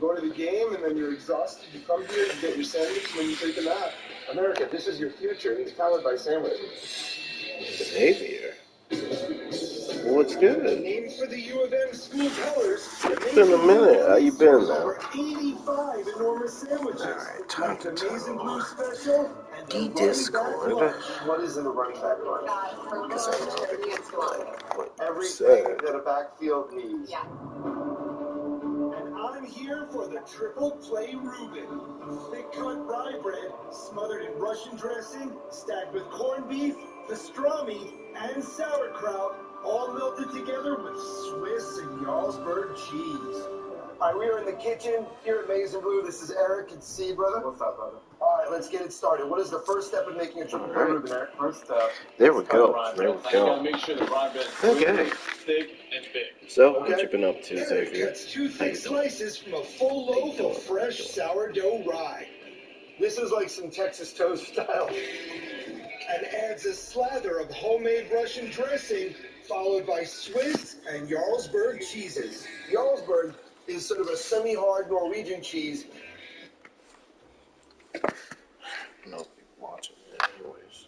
go to the game, and then you're exhausted. You come here, you get your sandwich, and then you take a nap. America, this is your future, and it's powered by sandwiches. Xavier. What's good? Named for the U of M school colors. It's been a minute. How you been now? Over 85 enormous sandwiches. Alright, time to Amazing tell. Blue special. And The Discord. What is in a running back run? Because I know what you Everything said. that a backfield needs. Yeah. And I'm here for the triple play Reuben. Thick cut rye bread, smothered in Russian dressing, stacked with corned beef, pastrami, and sauerkraut, all melted together with Swiss and Jarlsberg cheese. All right, we are in the kitchen here at Maize and Blue. This is Eric and C, brother. What's up, brother? All right, let's get it started. What is the first step in making a triple play Reuben, Eric? First step. There we go. There we You go. gotta make sure the rye bread's Okay. thick and big. So, what you been up to, Eric Xavier? cuts two thick slices from a full loaf of fresh sourdough rye. This is like some Texas toast style. And adds a slather of homemade Russian dressing, followed by Swiss and Jarlsberg cheeses. Jarlsberg is sort of a semi-hard Norwegian cheese. No, watching it anyways.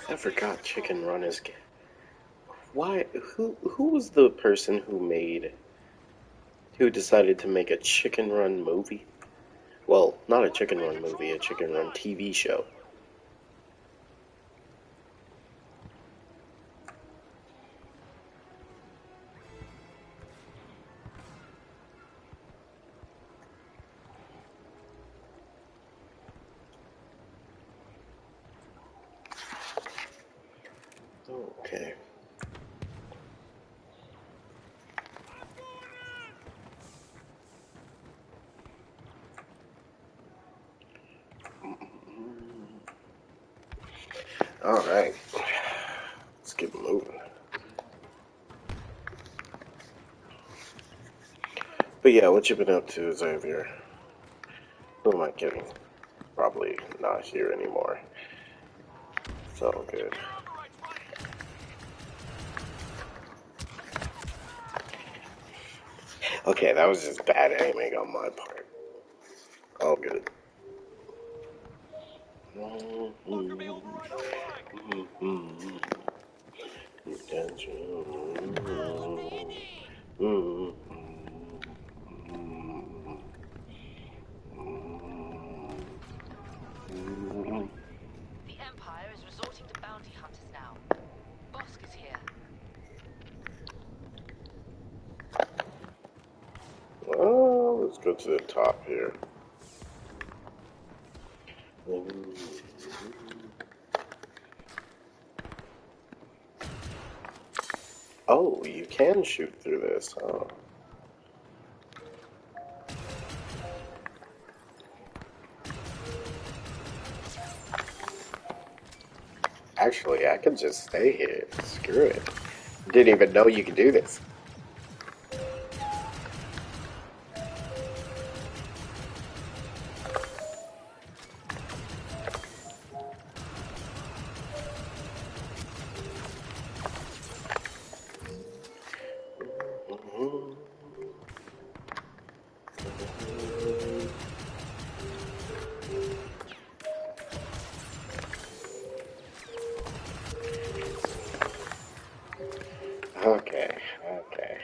I forgot Chicken Run is. Why? Who was the person who decided to make a Chicken Run movie? Well, not a Chicken Run movie, a Chicken Run TV show. Okay. Alright. Let's get moving. But yeah, what you been up to, Xavier? Who am I kidding? Probably not here anymore. It's all good. Okay, that was just bad aiming on my part. All good. The Empire is resorting to bounty hunters now. Bosk is here. Well, let's go to the top here. Oh, you can shoot through this, huh? Actually, I could just stay here. Screw it. Didn't even know you could do this. Okay, okay.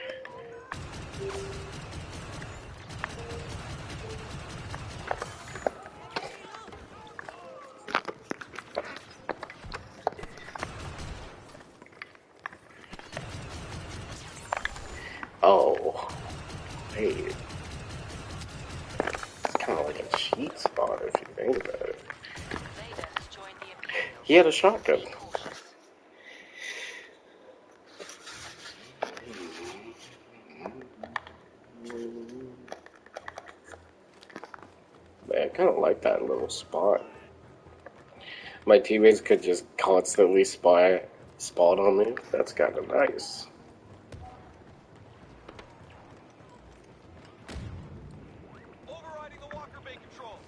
Oh, wait. It's kind of like a cheat spot if you think about it. He had a shotgun. Man, I kind of like that little spot. My teammates could just constantly spawn on me. That's kind of nice. Overriding the Walker Bay control.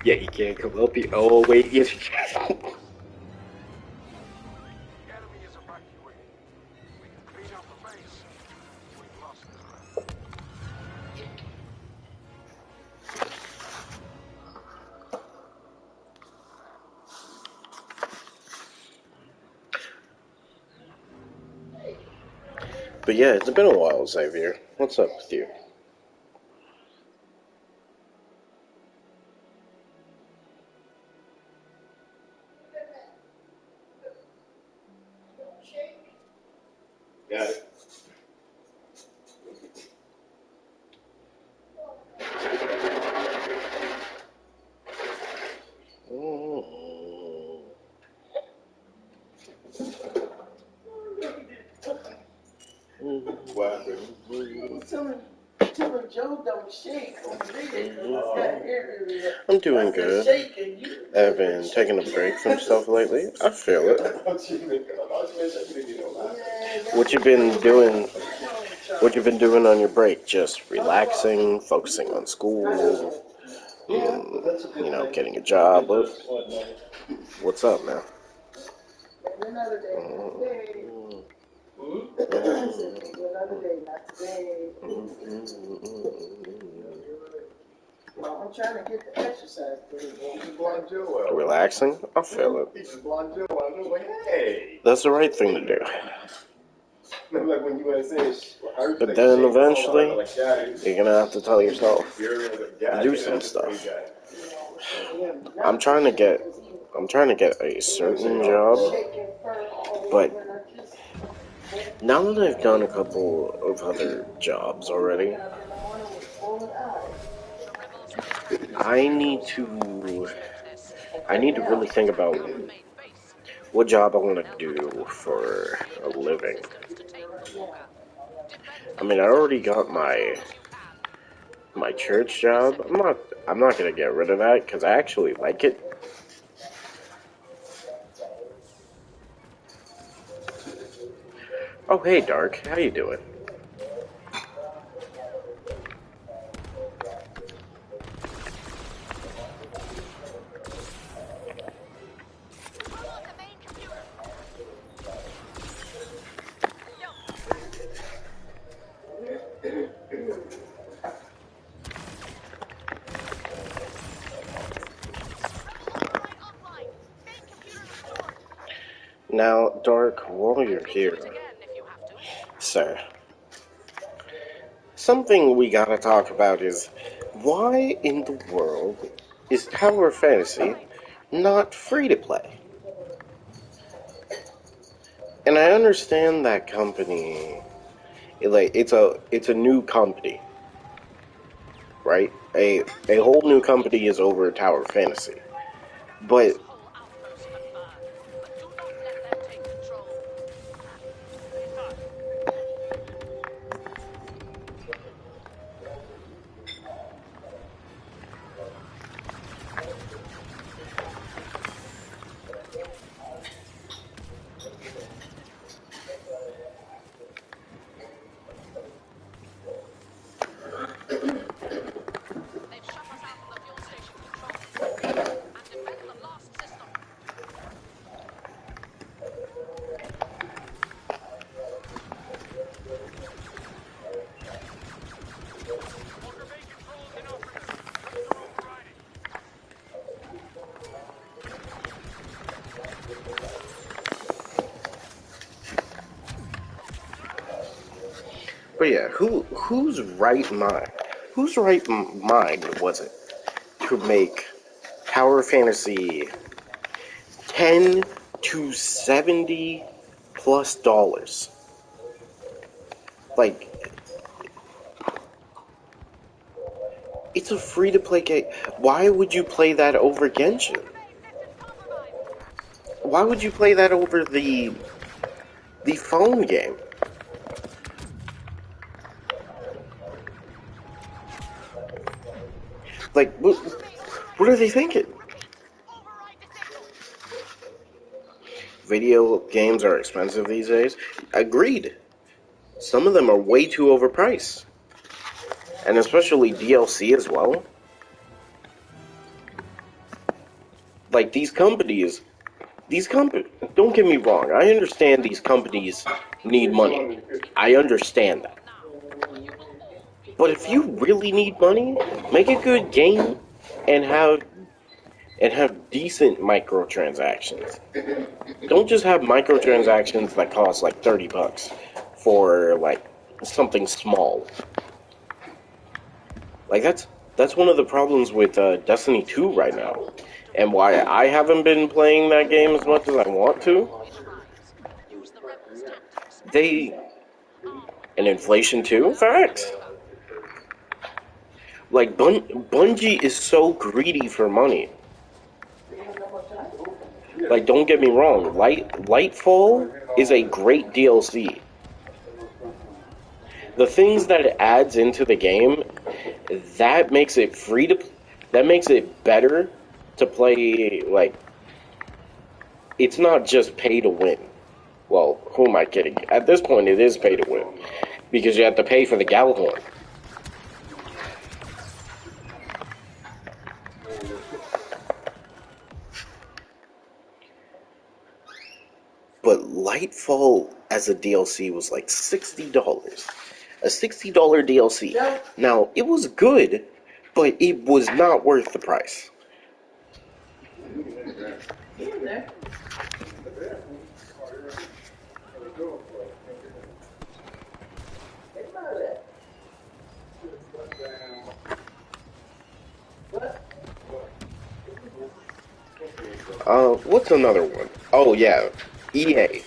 Yeah, he can't come up here. Oh, wait, yes, he can. The enemy is evacuating. We can clean out the base. We've lost this battle. But yeah, it's been a while, Xavier. What's up with you? Got it. What happened? Telling Joe don't shake over there. I'm doing good. I've been taking a break from stuff lately. I feel it. What you been doing? What you been doing on your break? Just relaxing, focusing on school, getting a job. What's up, man? I'm trying to get the exercise. Relaxing? I feel it. That's the right thing to do. But then eventually, you're gonna have to tell yourself, do some stuff. I'm trying to get a certain job, but now that I've done a couple of other jobs already, I need to really think about what job I want to do for a living. I mean, I already got my church job. I'm not gonna get rid of that because I actually like it. Oh, hey, Dark. How you doing? Now, Dark, while you're here, sir, something we gotta talk about is why in the world is Tower Fantasy not free to play? And I understand that company, it's a new company, right? A whole new company is over Tower Fantasy, but But yeah, whose right mind was it to make Tower Fantasy $10 to $70+ Like, it's a free to play game. Why would you play that over Genshin? Why would you play that over the phone game? Like, what are they thinking? Video games are expensive these days. Agreed. Some of them are way too overpriced. And especially DLC as well. Like, don't get me wrong, I understand these companies need money. I understand that. But if you really need money, make a good game and have decent microtransactions. Don't just have microtransactions that cost like $30 for like something small. Like that's one of the problems with Destiny 2 right now, and why I haven't been playing that game as much as I want to. They and inflation too, facts. Like Bungie is so greedy for money. Like, don't get me wrong, Lightfall is a great DLC. The things that it adds into the game, that makes it that makes it better to play. Like, it's not just pay to win. Well, who am I kidding? At this point, it is pay to win because you have to pay for the Gallahorn. But Lightfall as a DLC was like $60. A $60 DLC. Now, it was good, but it was not worth the price. What's another one? Oh, yeah. EA.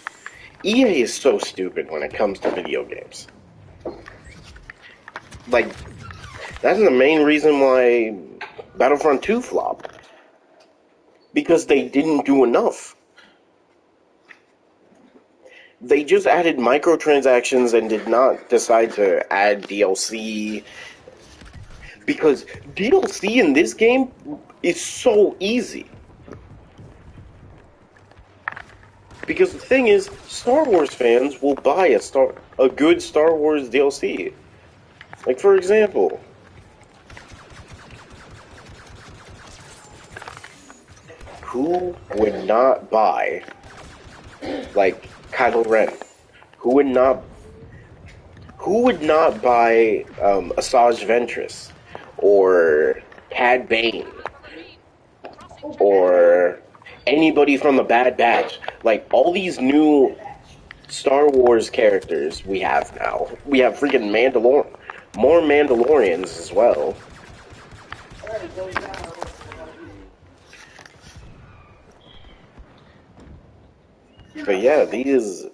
EA is so stupid when it comes to video games. Like, that's the main reason why Battlefront 2 flopped. Because they didn't do enough. They just added microtransactions and did not decide to add DLC. Because DLC in this game is so easy. Because the thing is, Star Wars fans will buy a good Star Wars DLC. Like, for example, who would not buy, like, Kylo Ren? Who would not buy Asajj Ventress? Or Cad Bane? Or anybody from the Bad Batch? Like, all these new Star Wars characters we have now. We have freaking more Mandalorians as well. But yeah, these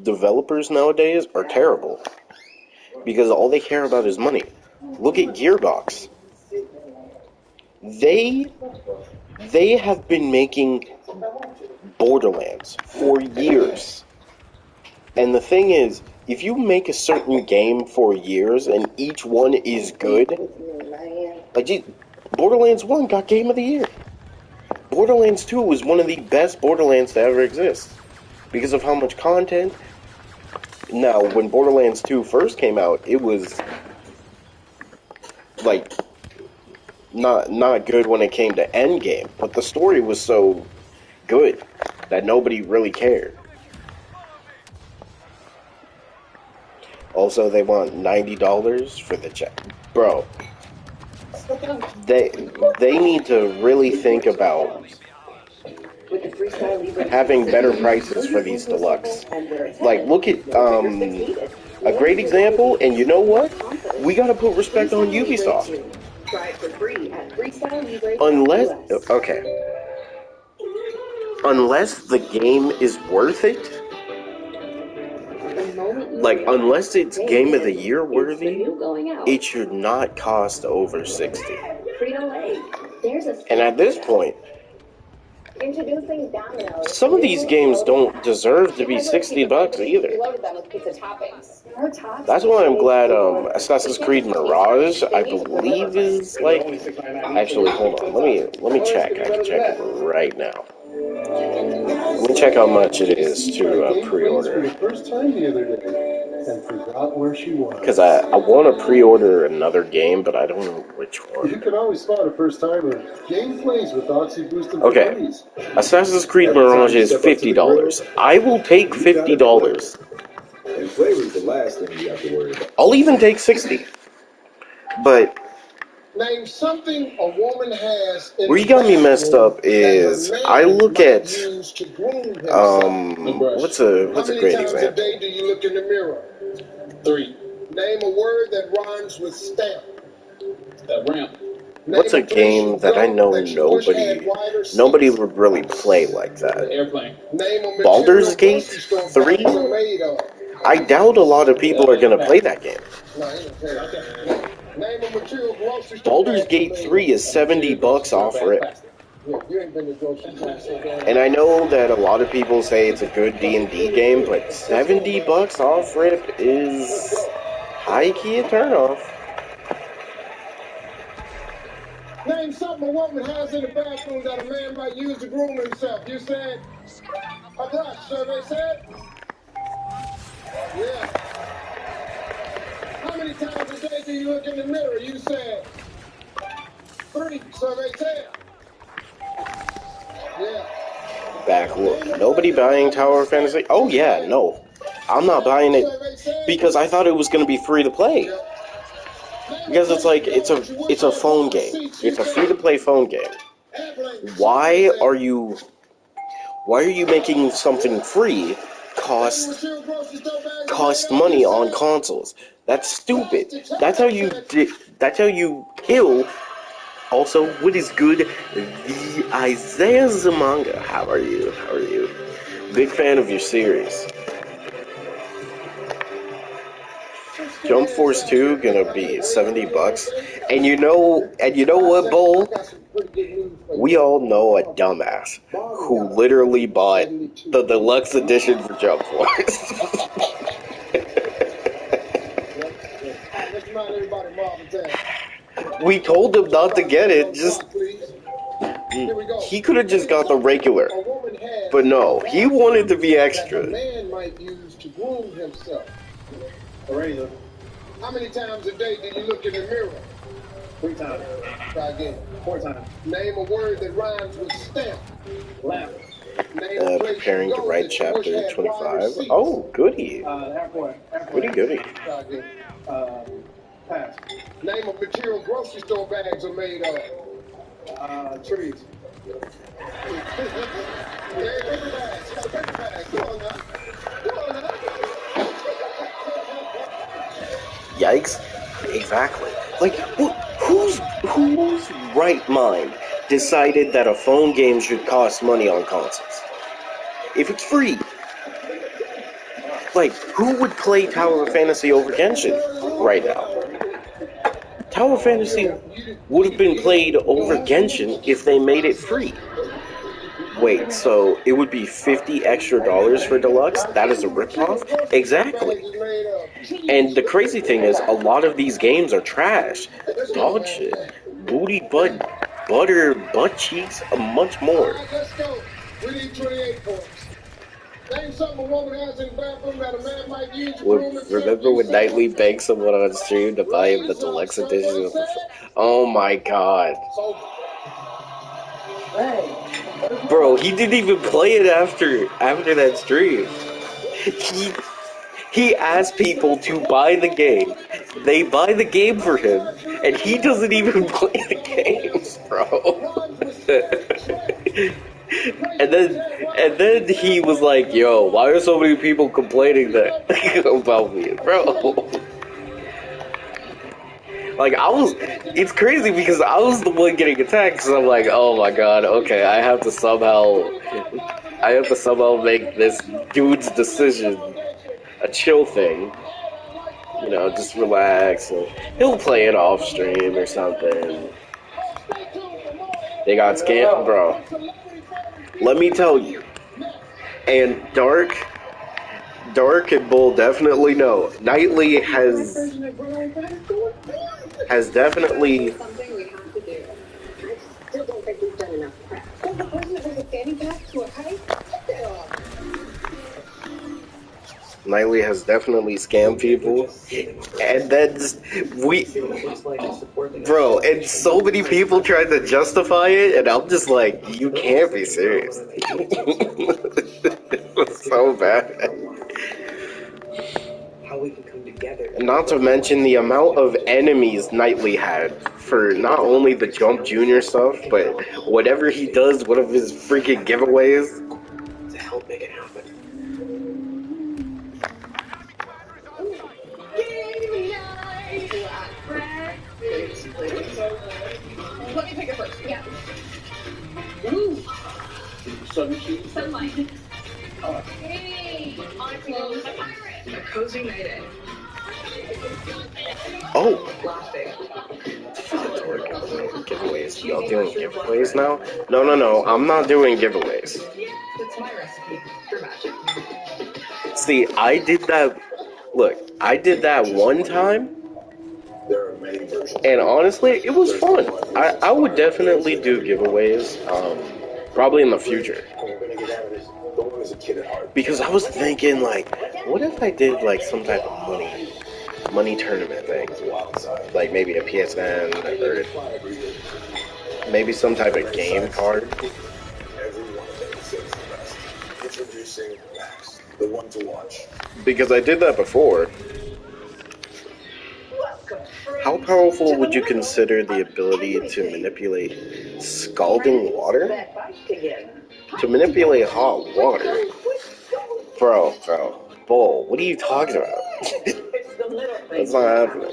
developers nowadays are terrible because all they care about is money. Look at Gearbox. They have been making Borderlands for years. And the thing is, if you make a certain game for years and each one is good, like Borderlands 1 got Game of the Year. Borderlands 2 was one of the best Borderlands to ever exist because of how much content. Now, when Borderlands 2 first came out, it was like not good when it came to endgame, but the story was so good that nobody really cared. Also, they want $90 for the check. Bro, they need to really think about having better prices for these deluxe. Like, look at a great example, and you know what? We gotta put respect on Ubisoft. Unless the game is worth it, like, unless it's Game of the Year worthy, it should not cost over $60. And at this point, some of these games don't deserve to be $60 either. That's why I'm glad Assassin's Creed Mirage, I believe, is like. Actually, hold on. Let me check. I can check it right now. Let me check how much it is to pre-order. First time the other day. and forgot where she was. Because I want to pre-order another game, but I don't know which one. You can always spot a first-timer. Game plays with Oxy Boosted Okay, freeze. Assassin's Creed Mirage is $50. I will take $50. And flavor's the last thing you have to worry about. I'll even take 60. But Name something a woman has in where you got me messed up is I look at what's a great example? How many times a day do you look in the mirror? 3. Name a word that rhymes with stamp. Ramp. What's a game that I know nobody would really play like that? Airplane. Baldur's Gate 3? I doubt a lot of people are gonna play that game. Baldur's Gate 3 is $70 off RIP. And I know that a lot of people say it's a good D&D game, but $70 off RIP is high-key a turnoff. Name something a woman has in the bathroom that a man might use to groom himself. You said a brush, survey said? Yeah. How many times a day do you look in the mirror? You said 3, survey said. Yeah. Back look. Nobody buying Tower of Fantasy? Oh yeah, no. I'm not buying it because I thought it was going to be free to play. Because it's like it's a phone game. It's a free to play phone game. Why are you making something free cost money on consoles? That's stupid. That's how you kill. Also, what is good? The Isaiah Zamanga. How are you? Big fan of your series. Jump Force 2 gonna be $70. And you know what, Bull? We all know a dumbass who literally bought the deluxe edition for Jump Force. We told him not to get it, he could have just got the regular. But no, he wanted to be extra. How many times a day do you look in the mirror? 3 times. Try again. 4 times. Name a word that rhymes with stamp. Lamp. Preparing to write chapter 25. Oh, goody. Goody. Try again. Pass. Name of material grocery store bags are made of. Trees. Paper bags. Come on now. Yikes. Exactly. Like, whose right mind decided that a phone game should cost money on consoles? If it's free. Like, who would play Tower of Fantasy over Genshin right now? Tower of Fantasy would have been played over Genshin if they made it free. Wait, so it would be $50 extra for deluxe? That is a ripoff? Exactly. And the crazy thing is, a lot of these games are trash. Dog shit. Booty, butter, butt cheeks, much more. Let's go. We need 28 points. Name something a woman has in the bathroom that a man might use to groom himself. Remember when Knightley begged someone on stream to buy him the deluxe edition of Oh my god. Bro, he didn't even play it after that stream. He asked people to buy the game. They buy the game for him, and he doesn't even play the games, bro. And then he was like, "Yo, why are so many people complaining that about me, bro?" Like, it's crazy because I was the one getting attacked, so I'm like, oh my god, okay, I have to somehow make this dude's decision a chill thing. You know, just relax, and he'll play it off stream or something. They got scammed, bro. Let me tell you. And Dark and Bull definitely know. Knightley has definitely. Something we have to do. I still don't think we've done enough prep. So the person that was a fanny pack to a kite? Nightly has definitely scammed people, and then bro, and so many people tried to justify it, and I'm just like, you can't be serious. It was so bad. How we can come together. Not to mention the amount of enemies Knightley had for not only the Jump Junior stuff, but whatever he does, one of his freaking giveaways. To help make it happen. Let me pick it first. Yeah. Ooh. Sunlight. Hey. Honestly, a pirate. A cozy night in. Oh, Laughing. giveaways. Y'all doing giveaways now? No. I'm not doing giveaways. That's my recipe for magic. See, I did that. Look, I did that one time. And honestly, it was fun. I would definitely do giveaways, probably in the future. Because I was thinking, like, what if I did, like, some type of money tournament thing? Like, maybe a PSN, or maybe some type of game card. Because I did that before. How powerful would you consider the ability to manipulate scalding water? To manipulate hot water? Bro, Bull, what are you talking about? That's not happening.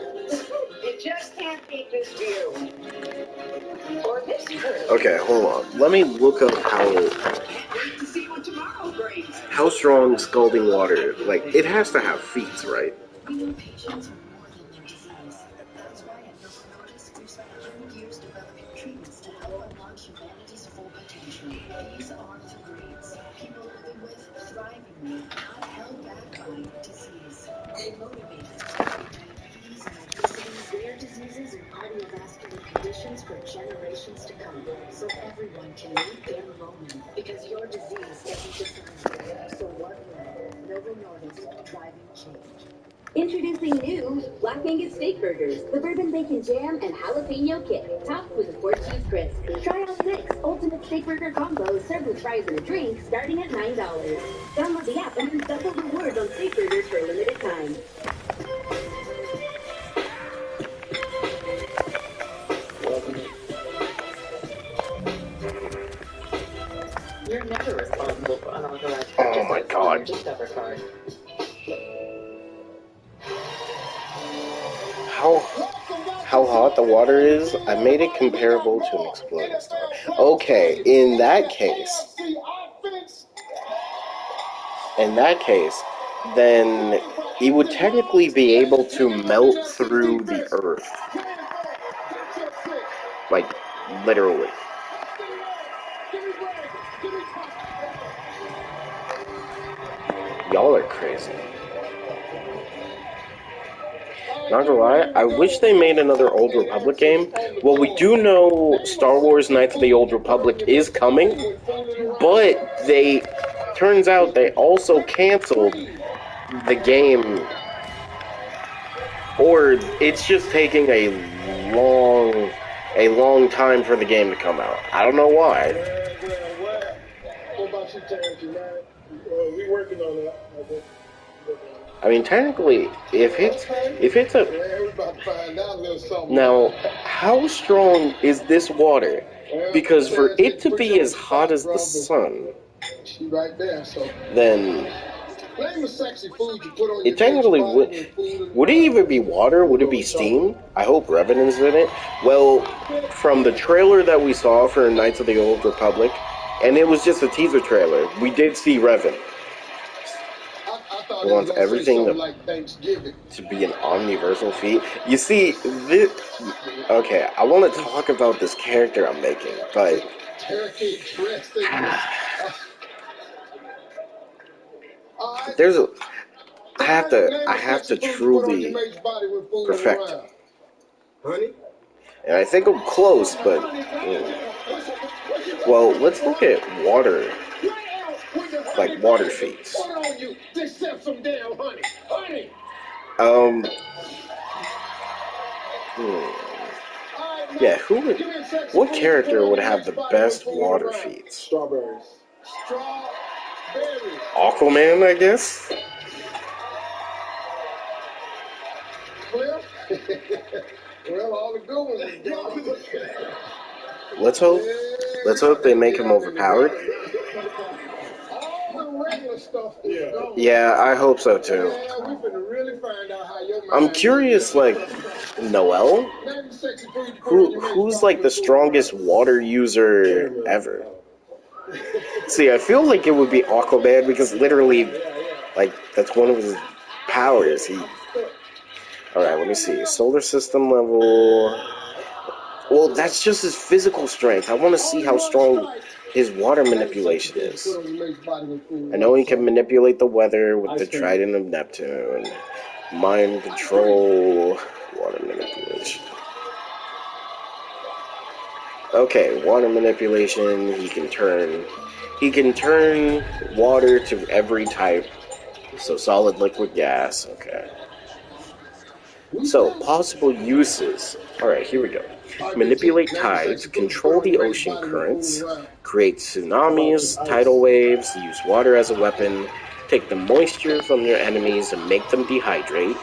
You just can't beat this view. Or this curve. Okay, hold on. Let me look up how strong scalding water, like, it has to have feet, right? We know patients are more than their disease. That's why at Novo Nordisk we've spent 100 years developing treatments to help unlock humanity's full potential. These are the greats. People living with, thriving with, not held back by disease. They motivate us to treat diabetes and obesity, rare diseases, and cardiovascular conditions for generations to come. So everyone can meet their moment. Because your disease doesn't decide you. So what will? Novo Nordisk, driving change. Introducing new Black Angus Steak Burgers, the bourbon bacon jam and jalapeno kick, topped with a 4-cheese crisp. Try out 6 ultimate steak burger combos served with fries and a drink starting at $9. Download the app and earn double rewards on steak burgers for a limited time. You're never responsible for unauthorized Oh my god. Discover card. How hot the water is, I made it comparable to an exploding star. Okay, in that case, then he would technically be able to melt through the earth. Like, literally. Y'all are crazy. Not gonna lie, I wish they made another Old Republic game. Well, we do know Star Wars Knights of the Old Republic is coming, but turns out they also canceled the game, or it's just taking a long time for the game to come out. I don't know why. What about you, Terrence? We working on that. I mean, technically, if it's a... Now, how strong is this water? Because for it to be as hot as the sun, then it technically would it even be water? Would it be steam? I hope Revenant's in it. Well, from the trailer that we saw for Knights of the Old Republic, and it was just a teaser trailer, we did see Revenant. He wants everything to be an omniversal feat. You see, okay, I want to talk about this character I'm making, but I have to truly perfect him. And I think I'm close, but well, let's look at water. like water feats. What on you? Just sip some damn honey. Honey! Yeah, what character would have the best water feats? Strawberries. Strawberries. Aquaman, I guess? Well, all the good ones are gone. Let's hope they make him overpowered. All the regular stuff is gone. Yeah, I hope so too. Yeah, we finna really find out how your I'm curious, like, Noelle? Who's like the strongest water user ever? See, I feel like it would be Aquaman because literally, like, that's one of his powers. Alright, let me see. Solar system level. Well, that's just his physical strength. I want to see how strong his water manipulation is. I know he can manipulate the weather with the Trident of Neptune. Mind control, water manipulation. Okay, water manipulation. He can turn water to every type. So solid, liquid, gas. Okay. So possible uses. All right, here we go. Manipulate tides, control the ocean currents, create tsunamis, tidal waves, use water as a weapon, take the moisture from your enemies and make them dehydrate.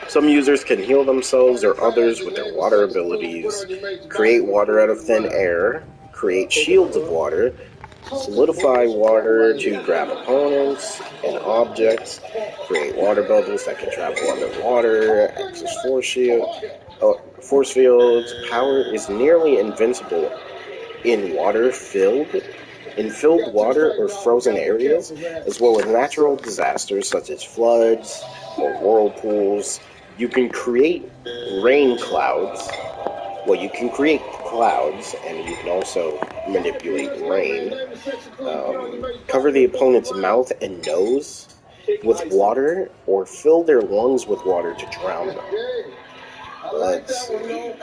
Some users can heal themselves or others with their water abilities, create water out of thin air, create shields of water, solidify water to grab opponents and objects, create water bubbles that can travel underwater, access force fields. Power is nearly invincible in filled water or frozen areas, as well as natural disasters such as floods or whirlpools. You can create rain clouds. Well, you can create clouds, and you can also manipulate rain. Cover the opponent's mouth and nose with water, or fill their lungs with water to drown them. Let's see.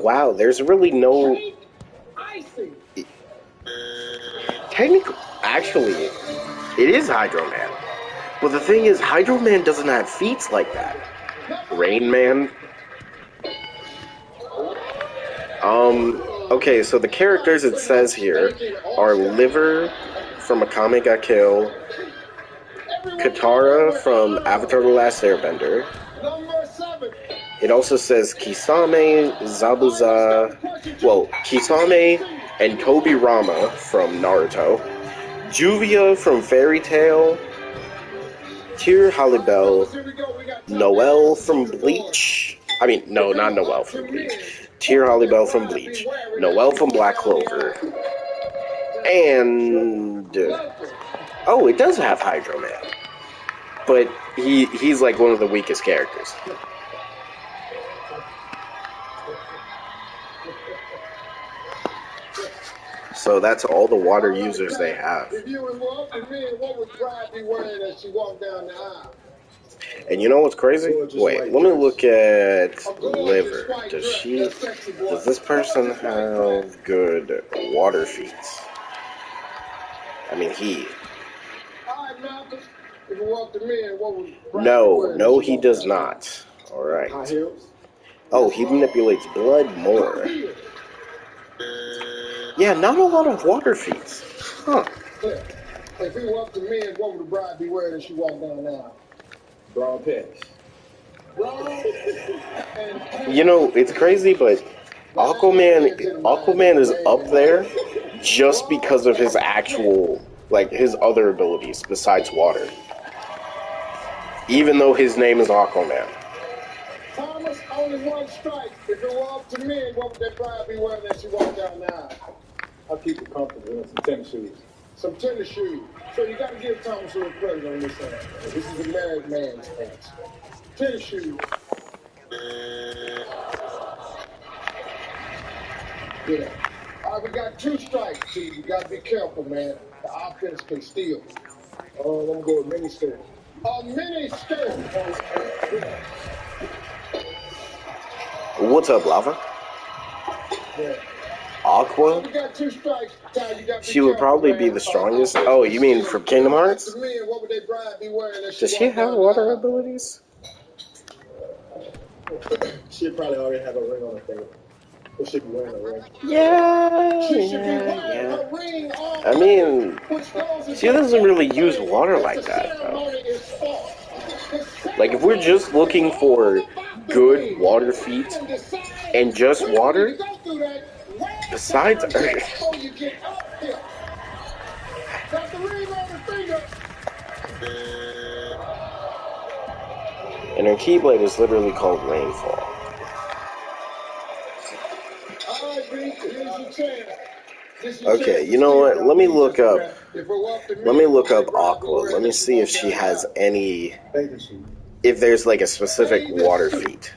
Wow, there's really no... Technically, actually, it is Hydro Man. But the thing is, Hydro Man doesn't have feats like that. Rain Man. Okay, so the characters it says here are Liver from Akame ga Kill, Katara from Avatar The Last Airbender. It also says Kisame, Zabuza, Kisame and Tobirama from Naruto, Juvia from Fairy Tail, Tyr Halibel, Noelle from Bleach. No, not Noelle from Bleach. Tyr Halibel from Bleach, Noelle from Black Clover, and it does have Hydro Man, but he's like one of the weakest characters. So that's all the water users they have. And you know what's crazy? Wait, let me look at Liver. Does this person have good water feats? No, he does not. Alright. Oh, he manipulates blood more. Yeah, not a lot of water feats. Huh. If he walked to me, what would the bride be wearing as she walked down now? Brown pants. You know, it's crazy, but Aquaman is up there just because of his his other abilities besides water. Even though his name is Aquaman. Thomas, only one strike. If it were up to me, what would that bride be wearing as she walked down now? I'll keep it comfortable in some tennis shoes. Some tennis shoes. So you got to give Thomas a little credit on this side. This is a married man's pants. Tennis shoes. Yeah. All right, we got 2 strikes, T. You got to be careful, man. The offense can steal. I'm going to go with mini skirt. A mini skirt. What's up, Lava? Aqua? She would probably be the strongest. Oh, you mean from Kingdom Hearts? Does she have water abilities? She'd probably already have a ring on her finger. Or she'd be wearing a ring. Yeah. I mean, she doesn't really use water like that, though. Like, if we're just looking for good water feet and just water, besides Earth. And her Keyblade is literally called Rainfall. Okay, you know what? Let me look up Aqua. Let me see if she has any, if there's like a specific water feat.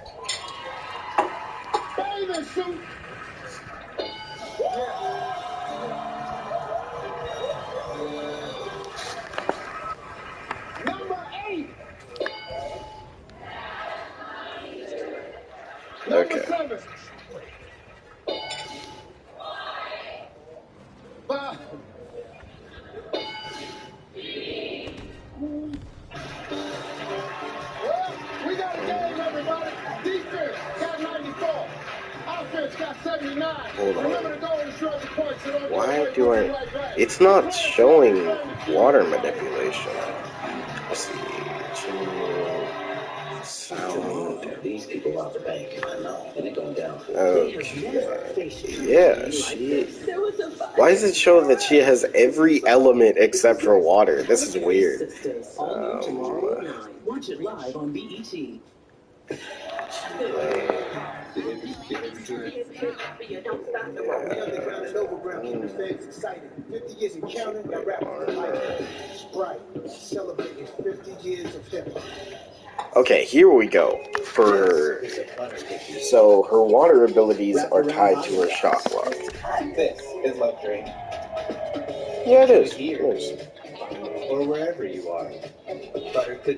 Okay. We got a game, everybody. Defense got 94. Offense got 79. Hold on. Remember to go and show the points. Why do I... It's not showing water manipulation. Let's see. Sound. These people robbed the bank, I know, and it going down. Okay. Yeah, she... Why does it show that she has every element except for water? This is weird. Watch it live on BET. Okay, here we go. So her water abilities are tied to her shock lock. This is luxury. Yeah, it is. Or wherever you are.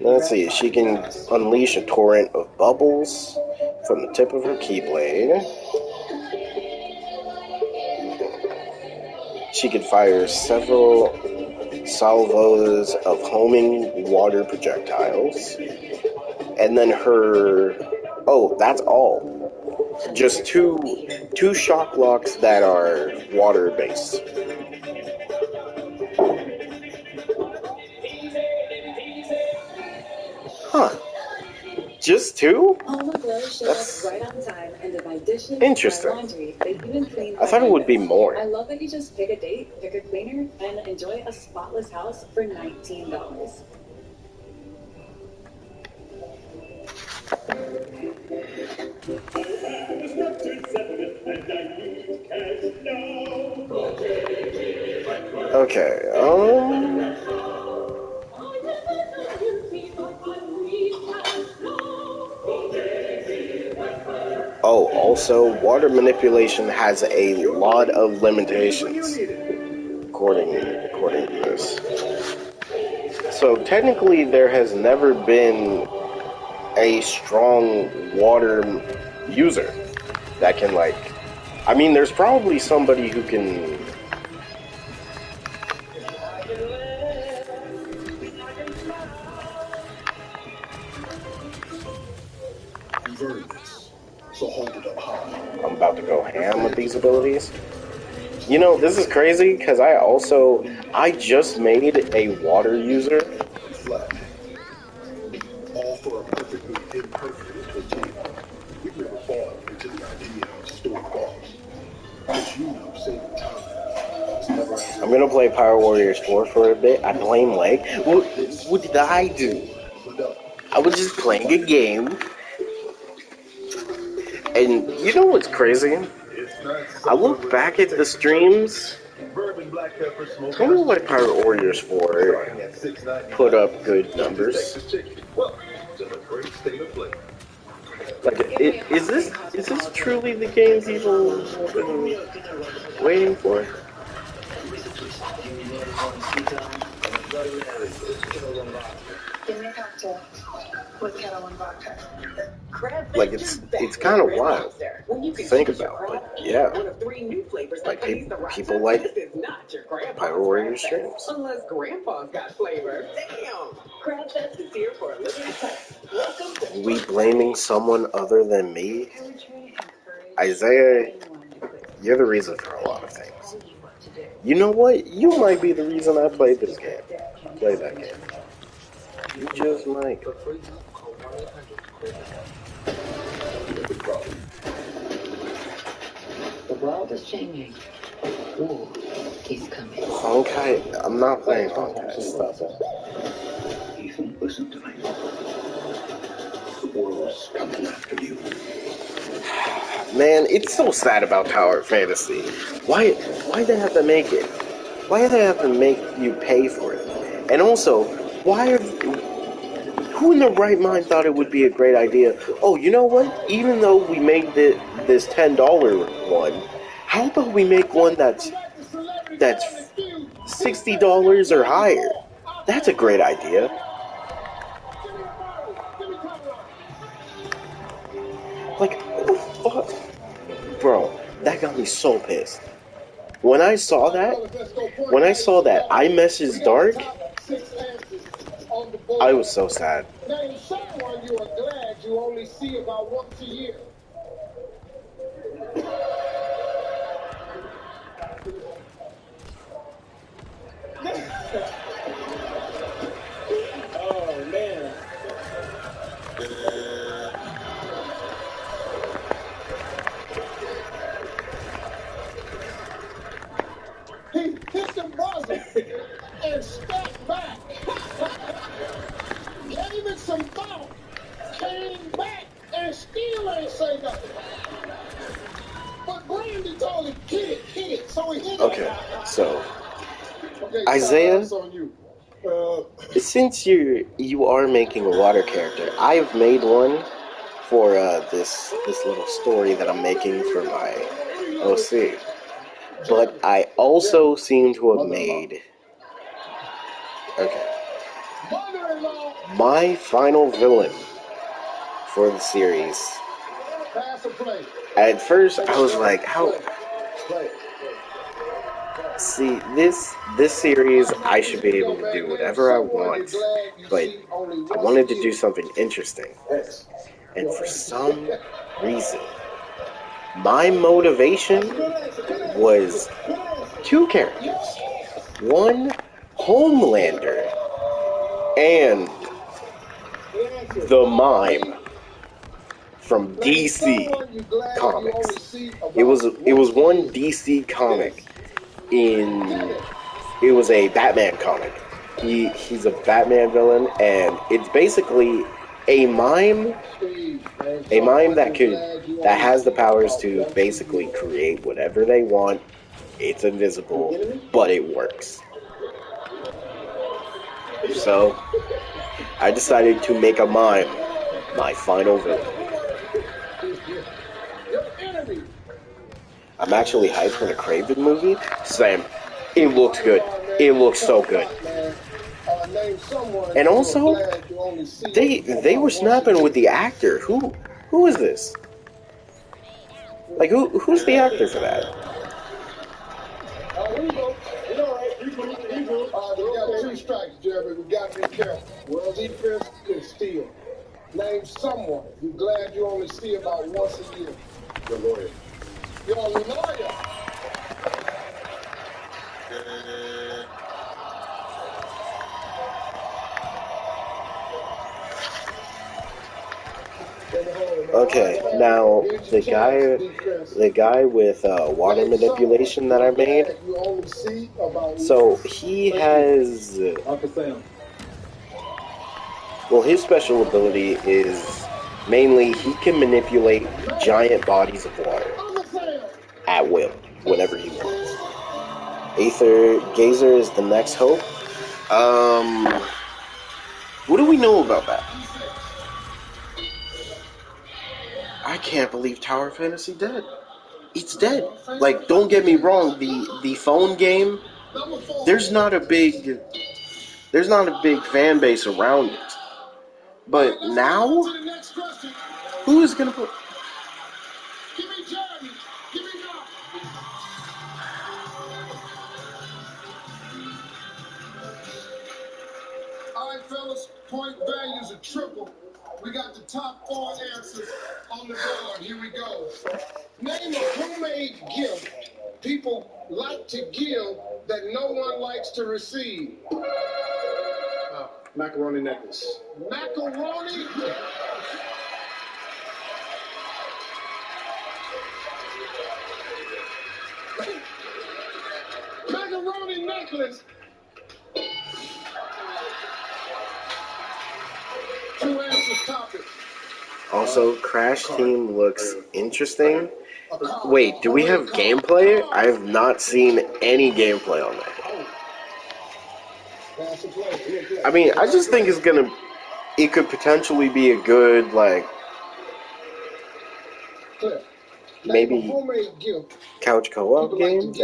Let's see, she can unleash a torrent of bubbles from the tip of her Keyblade. She can fire several salvos of homing water projectiles. And then her... Oh, that's all. Just two shock locks that are water-based. Huh. Just two? That's right on time, and if I dish it, interesting. my laundry, they even clean I thought it would be more. I love that you just pick a date, pick a cleaner, and enjoy a spotless house for $19. Okay, Oh, also, water manipulation has a lot of limitations, according to this. So technically, there has never been a strong water user that can, like... I mean, there's probably somebody who can... I'm about to go ham with these abilities. You know, this is crazy, because I just made a water user. All for a perfectly imperfect routine. We've never fallen into the idea of stored bombs. But you know, saving time. I'm gonna play Power Warriors 4 for a bit. I blame Leg. What did I do? I was just playing a game. And you know what's crazy? I look back at the streams. Tell me why Power Warriors 4 put up good numbers. Like, is this truly the game people have been waiting for? Give me a cocktail with kettle and vodka. Like, it's kind of wild to think about, but yeah. Like, people like Pyro Warrior streams. Unless Grandpa's got flavor. Damn! Crabfest is here for a limited time. Welcome to We blaming someone other than me? Isaiah, you're the reason for a lot of things. You know what? You might be the reason I played this game. Play that game. You just might. The world is changing. War is coming. Honkai, I'm not playing Honkai. Stop it. Ethan, listen to me. The world's coming after you. Man, it's so sad about Tower Fantasy. Why they have to make it? Why do they have to make you pay for it? And also, who in their right mind thought it would be a great idea? Oh, you know what? Even though we made this $10 one, how about we make one that's $60 or higher? That's a great idea. Like, what the fuck? Bro, that got me so pissed. When I saw that iMessage Dark, I was so sad. Name someone you are glad you only see about once a year. Oh, man. He hit the buzzer and stepped back. Gave it some thought. Came back and still ain't say nothing. But Brandy told him, hit it. So he hit it. Okay, so Isaiah, since you are making a water character, I've made one for this little story that I'm making for my OC. But I also seem to have made my final villain for the series. At first, I was like, how? See, this series, I should be able to do whatever I want, but I wanted to do something interesting. And for some reason, my motivation was 2 characters. One, Homelander, and the Mime from DC Comics. It was one DC comic. It was a Batman comic. He's a Batman villain, and it's basically a mime that has the powers to basically create whatever they want. It's invisible, but it works. So I decided to make a mime my final villain. I'm actually hyped for the Kraven movie. Sam, it looks good. It looks so good. And also, they were snapping with the actor. Who is this? Like, who's the actor for that? Here we go. It's all right. We got 2 strikes, Jeremy. We got to be careful. Well, defense can steal. Name someone you're glad you only see about once a year. Your lawyer. Your lawyer. Okay, now the guy with water manipulation that I made. So he has. Well, his special ability is mainly he can manipulate giant bodies of water at will, whenever he wants. Gazer is the next hope. What do we know about that? I can't believe Tower Fantasy dead. It's dead. Like, don't get me wrong, the phone game, there's not a big fan base around it. But now, who is gonna put? Give me Jeremy. Give me Doc. All right, fellas. Point values are triple. We got the top 4 answers on the board. Here we go. Name a homemade gift people like to give that no one likes to receive. Macaroni necklace. Macaroni? Macaroni necklace. 2 answers topic. Also, Crash Team looks interesting. Wait, do we have gameplay? I have not seen any gameplay on that. I mean, I just think it could potentially be a good, like, maybe couch co-op game?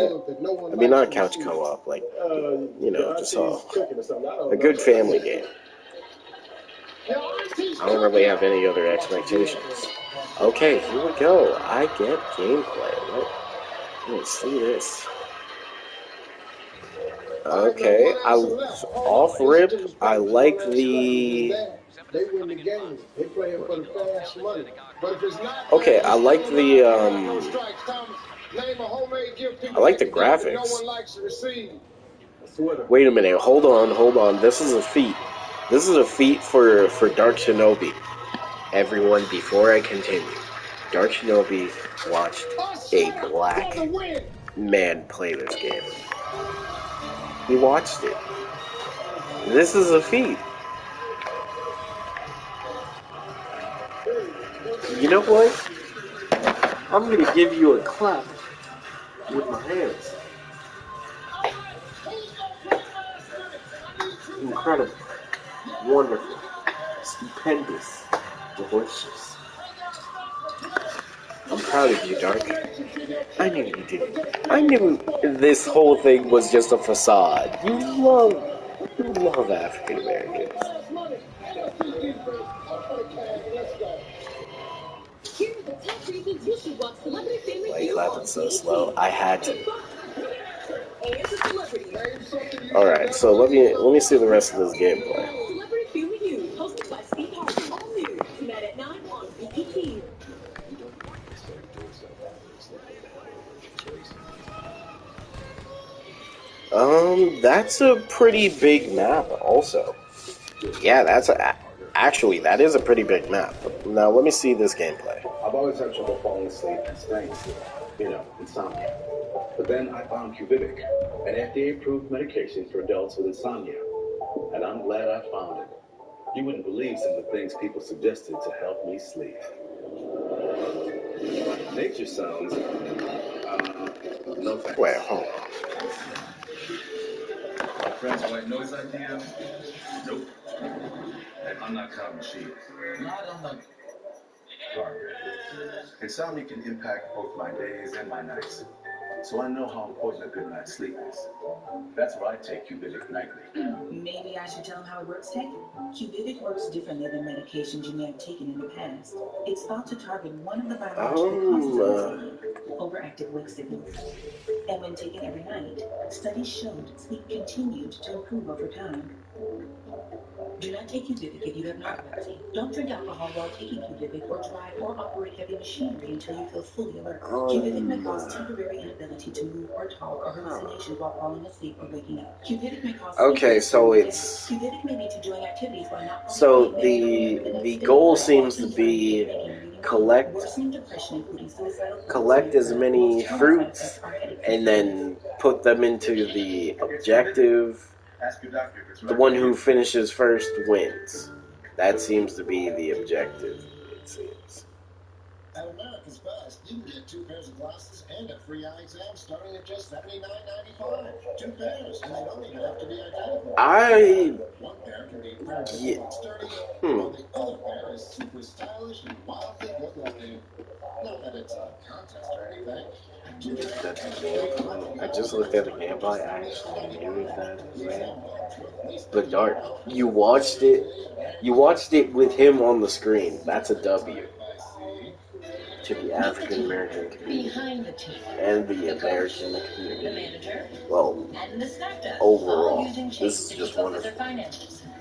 I mean, not couch co-op, like, you know, just a good family game. I don't really have any other expectations. Okay, here we go. I get gameplay. Let me see this. Okay, off rip. I like the. They win the game. They play it for the fast money. But if it's not, okay, I like the I like the graphics. Wait a minute. Hold on. This is a feat. This is a feat for Dark Shinobi. Everyone, before I continue, Dark Shinobi watched a black man play this game. He watched it. This is a feat. You know what? I'm gonna give you a clap with my hands. Incredible. Wonderful. Stupendous. Delicious. I'm proud of you, Dark. I knew you did. I knew this whole thing was just a facade. You love African Americans. Why are you clapping so slow? I had to. Alright, so let me see the rest of this gameplay. That's a pretty big map also. Yeah, actually, that is a pretty big map. Now, let me see this gameplay. I've always had trouble falling asleep and staying asleep. You know, insomnia. But then I found Cubivic, an FDA-approved medication for adults with insomnia. And I'm glad I found it. You wouldn't believe some of the things people suggested to help me sleep. Nature sounds, no thanks. Wait, hold on. My friend's white noise idea? Nope. I'm not counting sheep. Not on the carpet. Insomnia can impact both my days and my nights. So I know how important a good night's sleep is. That's why I take Cubivic nightly. Maybe I should tell him how it works, Ted? Cubivic works differently than medications you may have taken in the past. It's thought to target one of the biological causes of insomnia, overactive wake signals. And when taken every night, studies showed sleep continued to improve over time. Do not take Cubivic if you have narcolepsy. Don't drink alcohol while taking Cubivic or drive or operate heavy machinery until you feel fully alert. Cubivic may cause temporary inability to move or talk or hallucinations while falling asleep or waking up. Cubivic may cause okay, so it's Cubivic may lead to doing activities while not so the goal seems to be collect as many fruits and then put them into the objective. The one who finishes first wins. That seems to be the objective, it seems. At America's Best, you can get 2 pairs of glasses and a free eye exam starting at just $79.95. 2 pairs, and they don't even have to be identical. One pair can be practical and sturdy, while the other pair is super stylish and wildly good-looking. Not that it's a contest or anything. That's a gameplay. I just looked at the gameplay. I actually knew that was there. But Dart, you watched it. You watched it with him on the screen. That's a W to the African American community and the American community. Well, overall, this is just wonderful.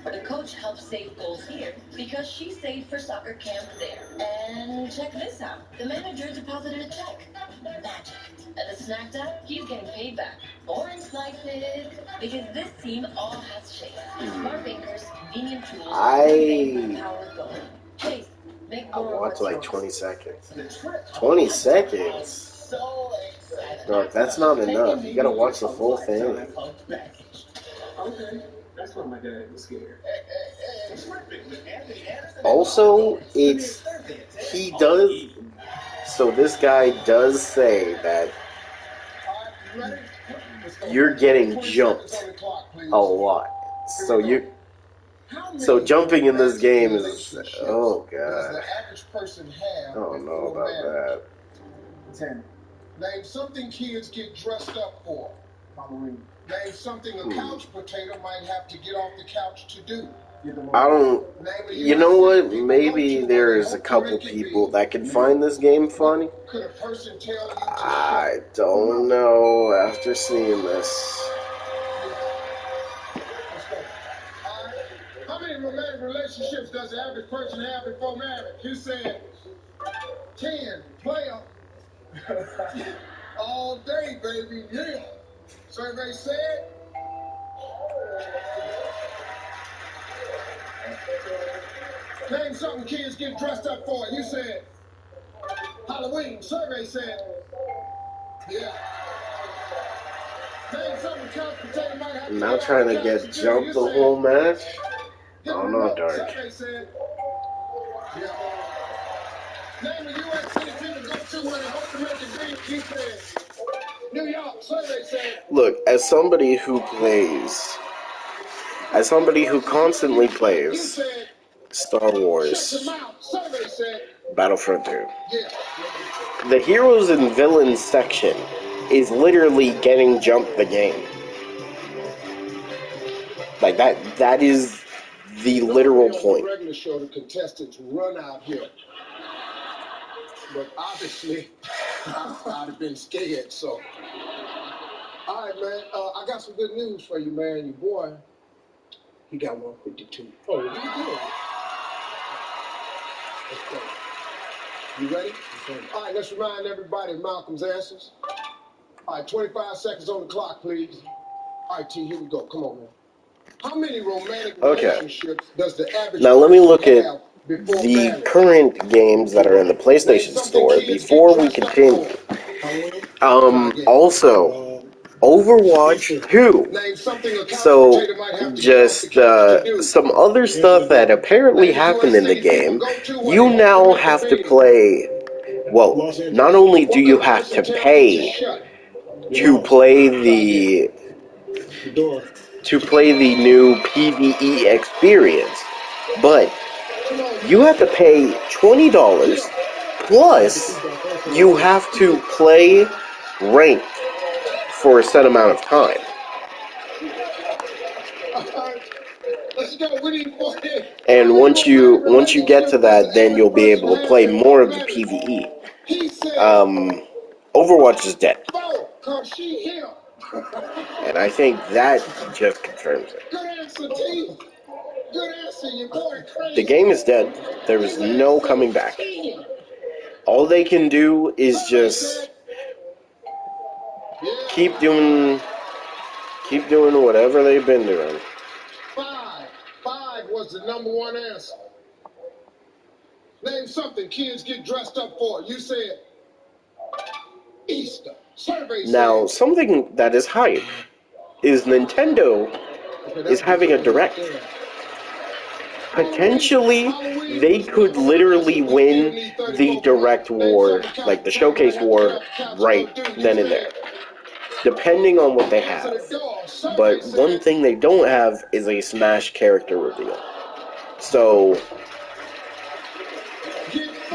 The coach helps save goals here because she saved for soccer camp there. And check this out. The manager deposited a check. Magic. And the snack guy, he's getting paid back. Orange slices. Because this team all has shapes. Smart bankers, convenient tools, power goal. Chase, make I watched like 20 seconds. 20 seconds? Dark, that's not enough. You gotta watch the full thing. Okay. That's why my dad was scared. Also, he does, so this guy does say that you're getting jumped a lot. So jumping in this game is, oh god. I don't know about that. 10. Name something kids get dressed up for. Halloween. Name something a couch potato might have to get off the couch to do. You know what? Maybe there's a couple people that can find this game funny. I don't know after seeing this. How many romantic relationships does the average person have before marriage? You said 10. Player. All day, baby. Yeah. Survey said. Name something kids get dressed up for. You said Halloween. Survey said. Yeah. Name something couch potato might have to Now trying to get jumped the whole match? I don't know, Dark. Survey said. Yeah. Name a U.S. city team to go to when they hope to make a dream. You said New York. Survey said. Look, as somebody who constantly plays Star Wars Battlefront 2, the heroes and villains section is literally getting jumped the game. Like that is the literal point. Regular show, the contestants run out here. But obviously, I'd have been scared, so. All right, man. I got some good news for you, man. Your boy, he got 152. Oh, you good? Let's go. You ready? Okay. All right, let's remind everybody of Malcolm's answers. All right, 25 seconds on the clock, please. All right, T, here we go. Come on, man. How many romantic relationships does the average Now let me look at before the marriage? Current games that are in the PlayStation Store before we continue. Also, Overwatch 2. So, just some other stuff that apparently happened in the game. You now have to play. Well, not only do you have to pay to play the new PvE experience, but you have to pay $20 plus you have to play ranked for a set amount of time. And once you get to that, then you'll be able to play more of the PvE. Overwatch is dead. And I think that just confirms it. The game is dead. There is no coming back. All they can do is just keep doing whatever they've been doing. Five was the number one answer. Name something kids get dressed up for. You said Easter. Now, something that is hype is Nintendo is having a direct. potentially they could literally win the direct war, like the showcase war, right then and there, depending on what they have. But one thing they don't have is a Smash character reveal. So,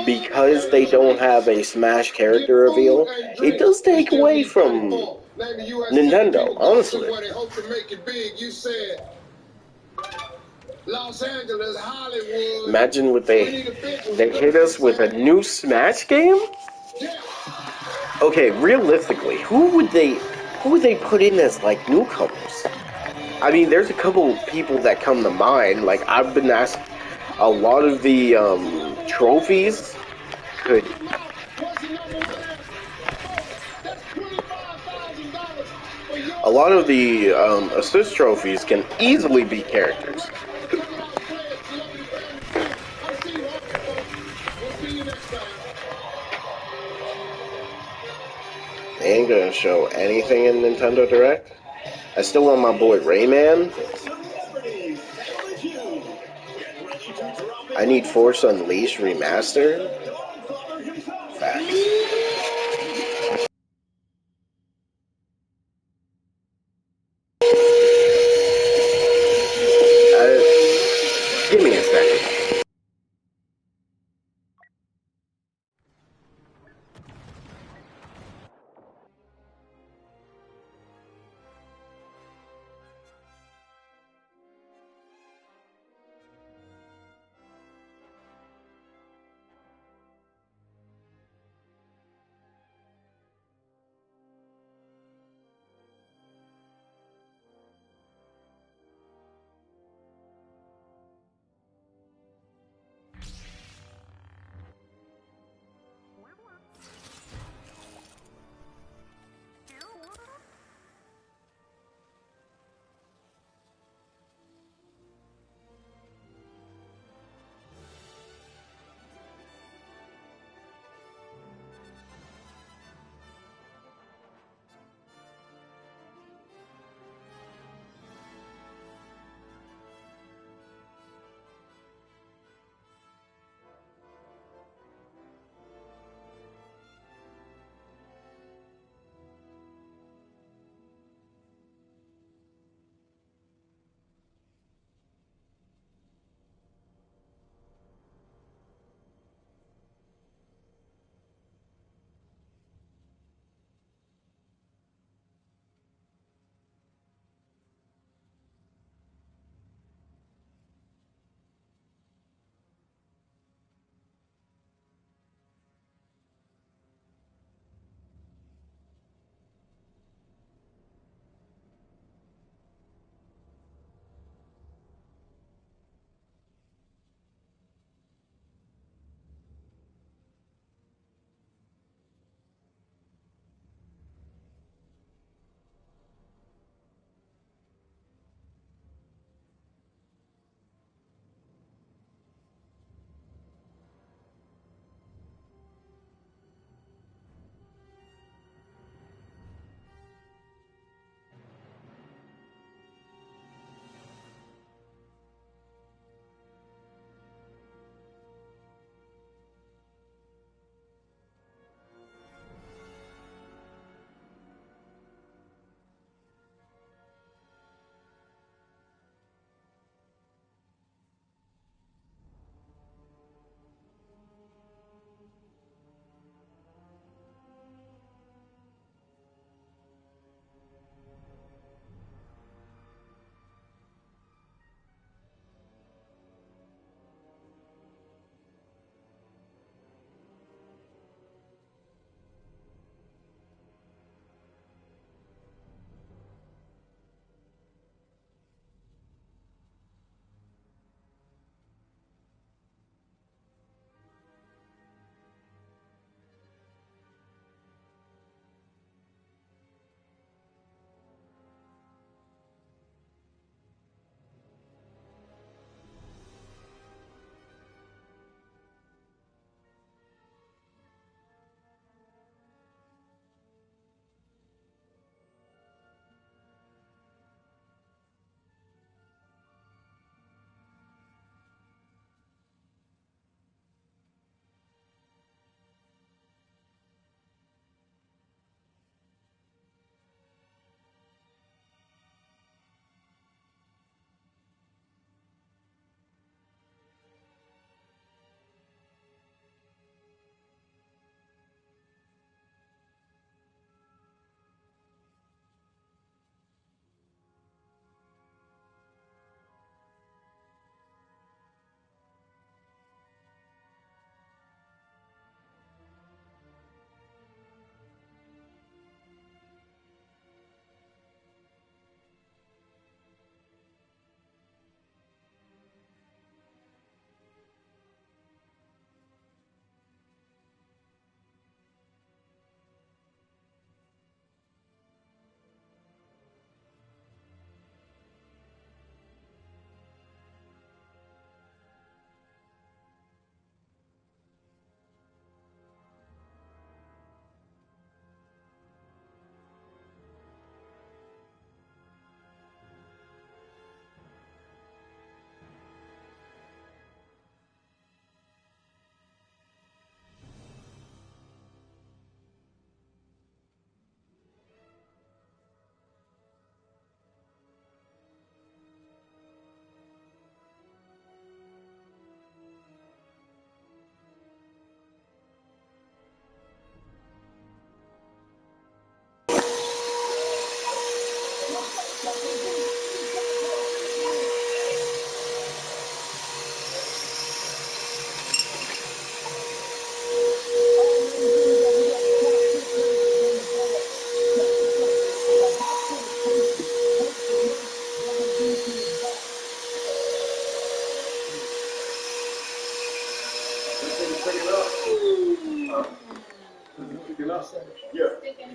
because they don't have a Smash character reveal, it does take away from Nintendo, honestly. Los Angeles, Hollywood. Imagine what they hit us with a new Smash game? Okay, realistically, who would they put in as like newcomers? I mean, there's a couple people that come to mind. Like I've been asked, a lot of the trophies could. A lot of the assist trophies can easily be characters. They ain't gonna show anything in Nintendo Direct. I still want my boy Rayman. I need Force Unleashed Remastered. Facts. Give me a second.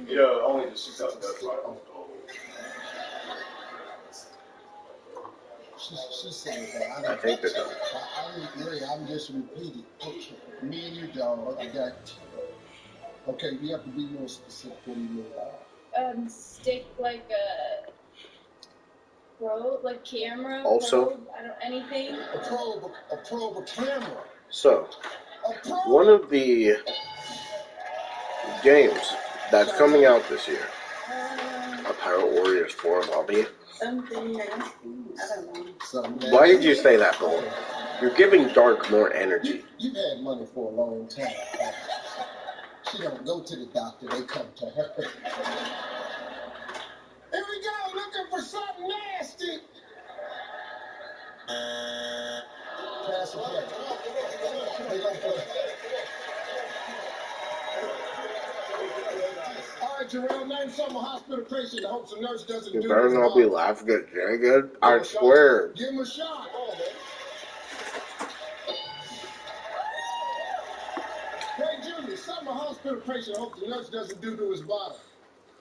Yeah, only the 6,000 dollars. She said that. I think they're done. I'm just repeating. Okay. Me and you, dog. I got. Okay, you have to be more specific. What do you mean? Stick like a probe, like camera. Also, probe, I don't anything. A probe, a camera. So, one of the games that's coming out this year, a Pirate Warriors 4 lobby. Something nasty. I don't know. Why did you say that, Bull? You're giving Dark more energy. You've had money for a long time. She don't go to the doctor, they come to her. Here we go, looking for something nasty. Pass the play. They gonna play. All right, Jarrell, name some hospital patient that hopes a nurse doesn't do. You better not be laughing at Jagged. I swear. Give him a shot. Hey, Junior, something a hospital patient hopes the nurse doesn't do to his body.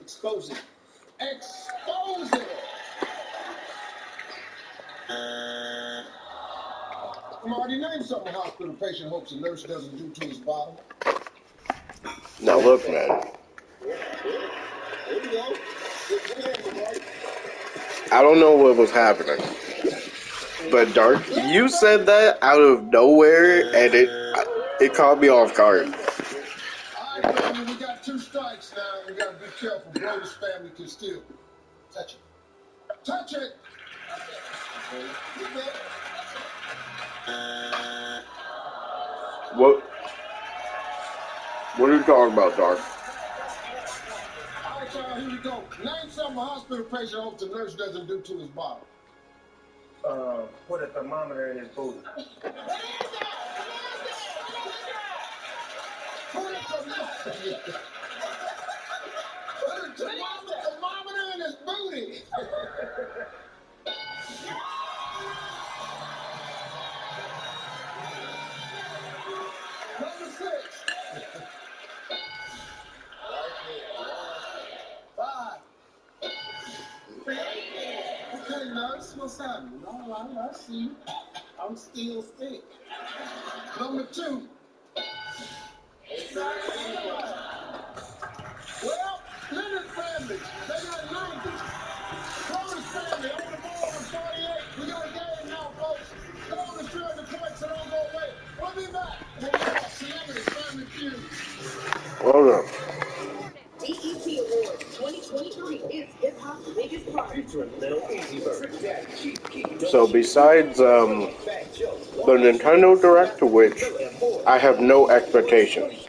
Expose it. Expose it. Marty, name something a hospital patient hopes a nurse doesn't do to his body. Now look, man. I don't know what was happening, but Dark, you said that out of nowhere, and it caught me off guard. All right, family, we got 2 strikes now. We gotta be careful. Broder's family can still touch it. Touch it. What are you talking about, Dark? All right, y'all, here we go. Name something a hospital patient hopes the nurse doesn't do to his body. Put a thermometer in his booty. Put a thermometer in his booty. Number 6. 5. Okay, nurse, what's happening? All right, I see. I'm still sick. Number 2. Well, Leonard's family, they got 90. Broder's family, over the ball with 48. We got a game now, folks. Don't destroy the points, so don't go away. We'll be back with more Celebrity Family Feud. Hold on. BET Awards 2023 is hip-hop's biggest party. So besides the Nintendo Direct, to which I have no expectations.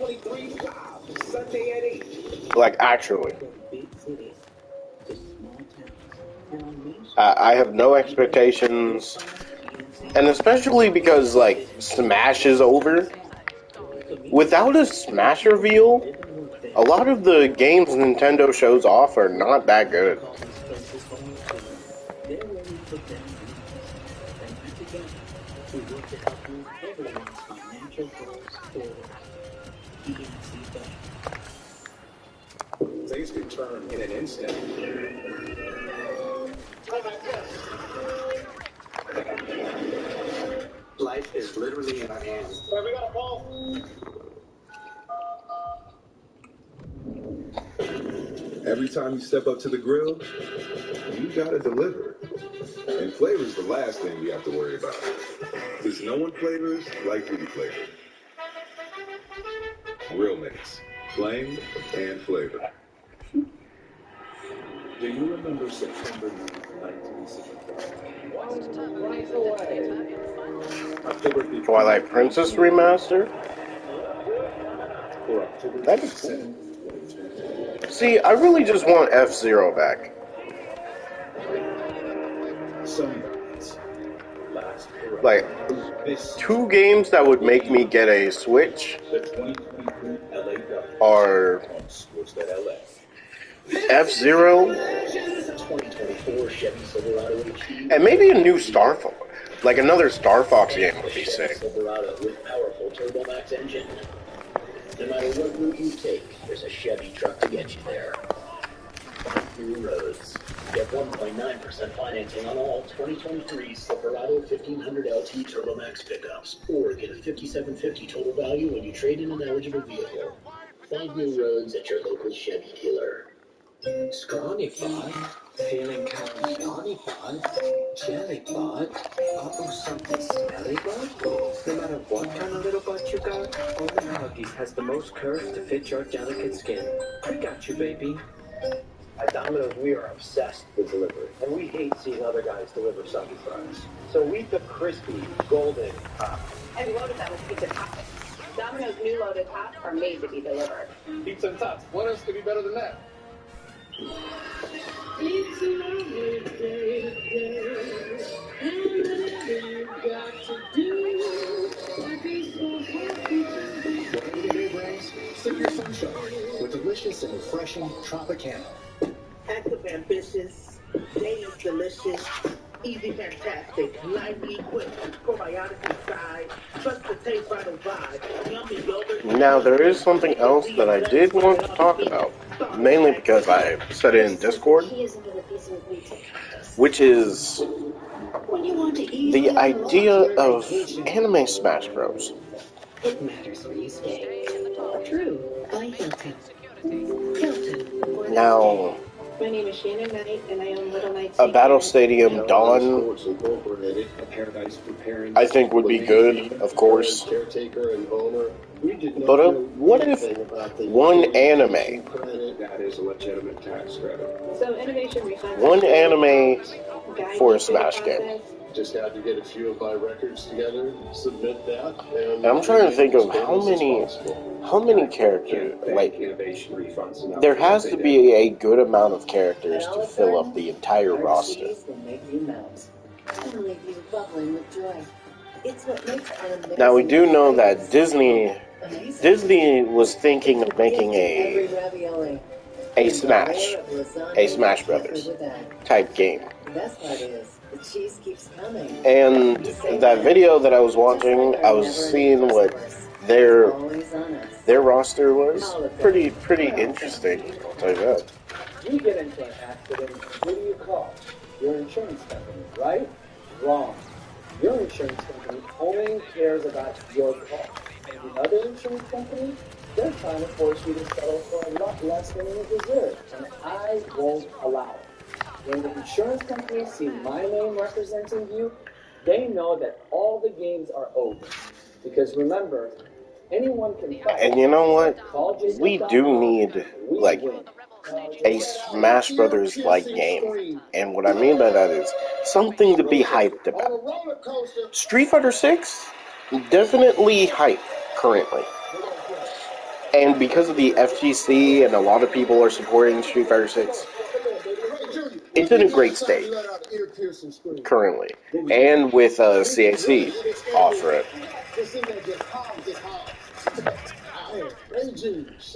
Like, actually. I have no expectations. And especially because, like, Smash is over. Without a Smash reveal, a lot of the games Nintendo shows off are not that good. Things can turn in an instant. Life is literally in our hands. Hey, we got a ball. Every time you step up to the grill, you gotta deliver. And flavor's the last thing you have to worry about. Because no one flavors like we flavor. Real mix. Flame and flavor. Do you remember September 1965? Twilight Princess Remaster? That'd be cool. See, I really just want F-Zero back. Like, 2 games that would make me get a Switch are F-Zero and maybe a new Star Fox. Like, another Star Fox game would be sick. Silverado with powerful Turbomax engine. No matter what route you take, there's a Chevy truck to get you there. New roads. Get 1.9% financing on all 2023 Silverado 1500 LT Turbomax pickups, or get a $5,750 total value when you trade in an eligible vehicle. Find new roads at your local Chevy dealer. Scrawny pod, feeling kind of naughty pod, jelly pod, oh something smelly bud. No matter what kind of little butt you got, only Huggies has the most curves to fit your delicate skin. We got you, baby. At Domino's, we are obsessed with delivery, and we hate seeing other guys deliver soggy fries. So we took crispy, golden tops. And loaded them with pizza toppings. Domino's new loaded tots are made to be delivered. Pizza and tots. What else could be better than that? It's a lovely day today, and whatever you've got to do, life is so happy today. Whatever the day brings, sip your sunshine with delicious and refreshing Tropicana. Active ambitious, days delicious, easy fantastic, lively quick, probiotic inside, trust the taste by the vibe, yummy yogurt. Now, there is something else that I did want to talk about, mainly because I said it in Discord, which is the idea of anime Smash Bros. It matters where you stay. True, by Hilton. Hilton. Now, My name is Shannon Knight, and I own Little Knights. a Battle Stadium Dawn, I think would be good, of course. But what if one anime, So Innovation Research. one anime for a Smash game? Just have to get a few of my records together, submit that, And I'm trying to think of how many characters, like, there has to be a good amount of characters to fill up the entire roster. Now, we do know that Disney was thinking of making a Smash Brothers type game. The cheese keeps coming. And that video that I was watching, I was seeing what their roster was. Pretty interesting, I'll tell you that. You get into an accident, who do you call? Your insurance company, right? Wrong. Your insurance company only cares about your cost. And the other insurance company, they're trying to force you to settle for a lot less than you deserve. And I won't allow it. When the insurance companies see my name representing you, they know that all the games are over. Because remember, anyone can fight. And you know what? We do need, like, a Smash Brothers like game. And what I mean by that is something to be hyped about. Street Fighter 6? Definitely hype currently. And because of the FGC and a lot of people are supporting Street Fighter 6, it's in a great state currently. And with CAC offer it.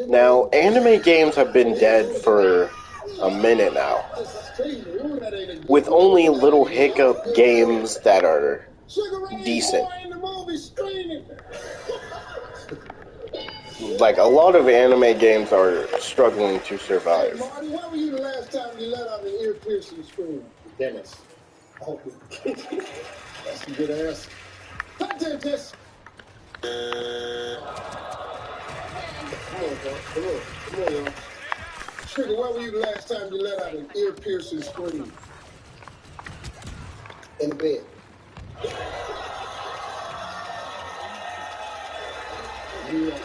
Now, anime games have been dead for a minute now, with only little hiccup games that are decent. Like, a lot of anime games are struggling to survive. Marty, when were you the last time you let out an ear-piercing scream? Dennis. Oh, that's a good ass. Come Dennis. Come on, bro. Come on, y'all. Trigger, when were you the last time you let out an ear-piercing scream? In the bed. Yeah.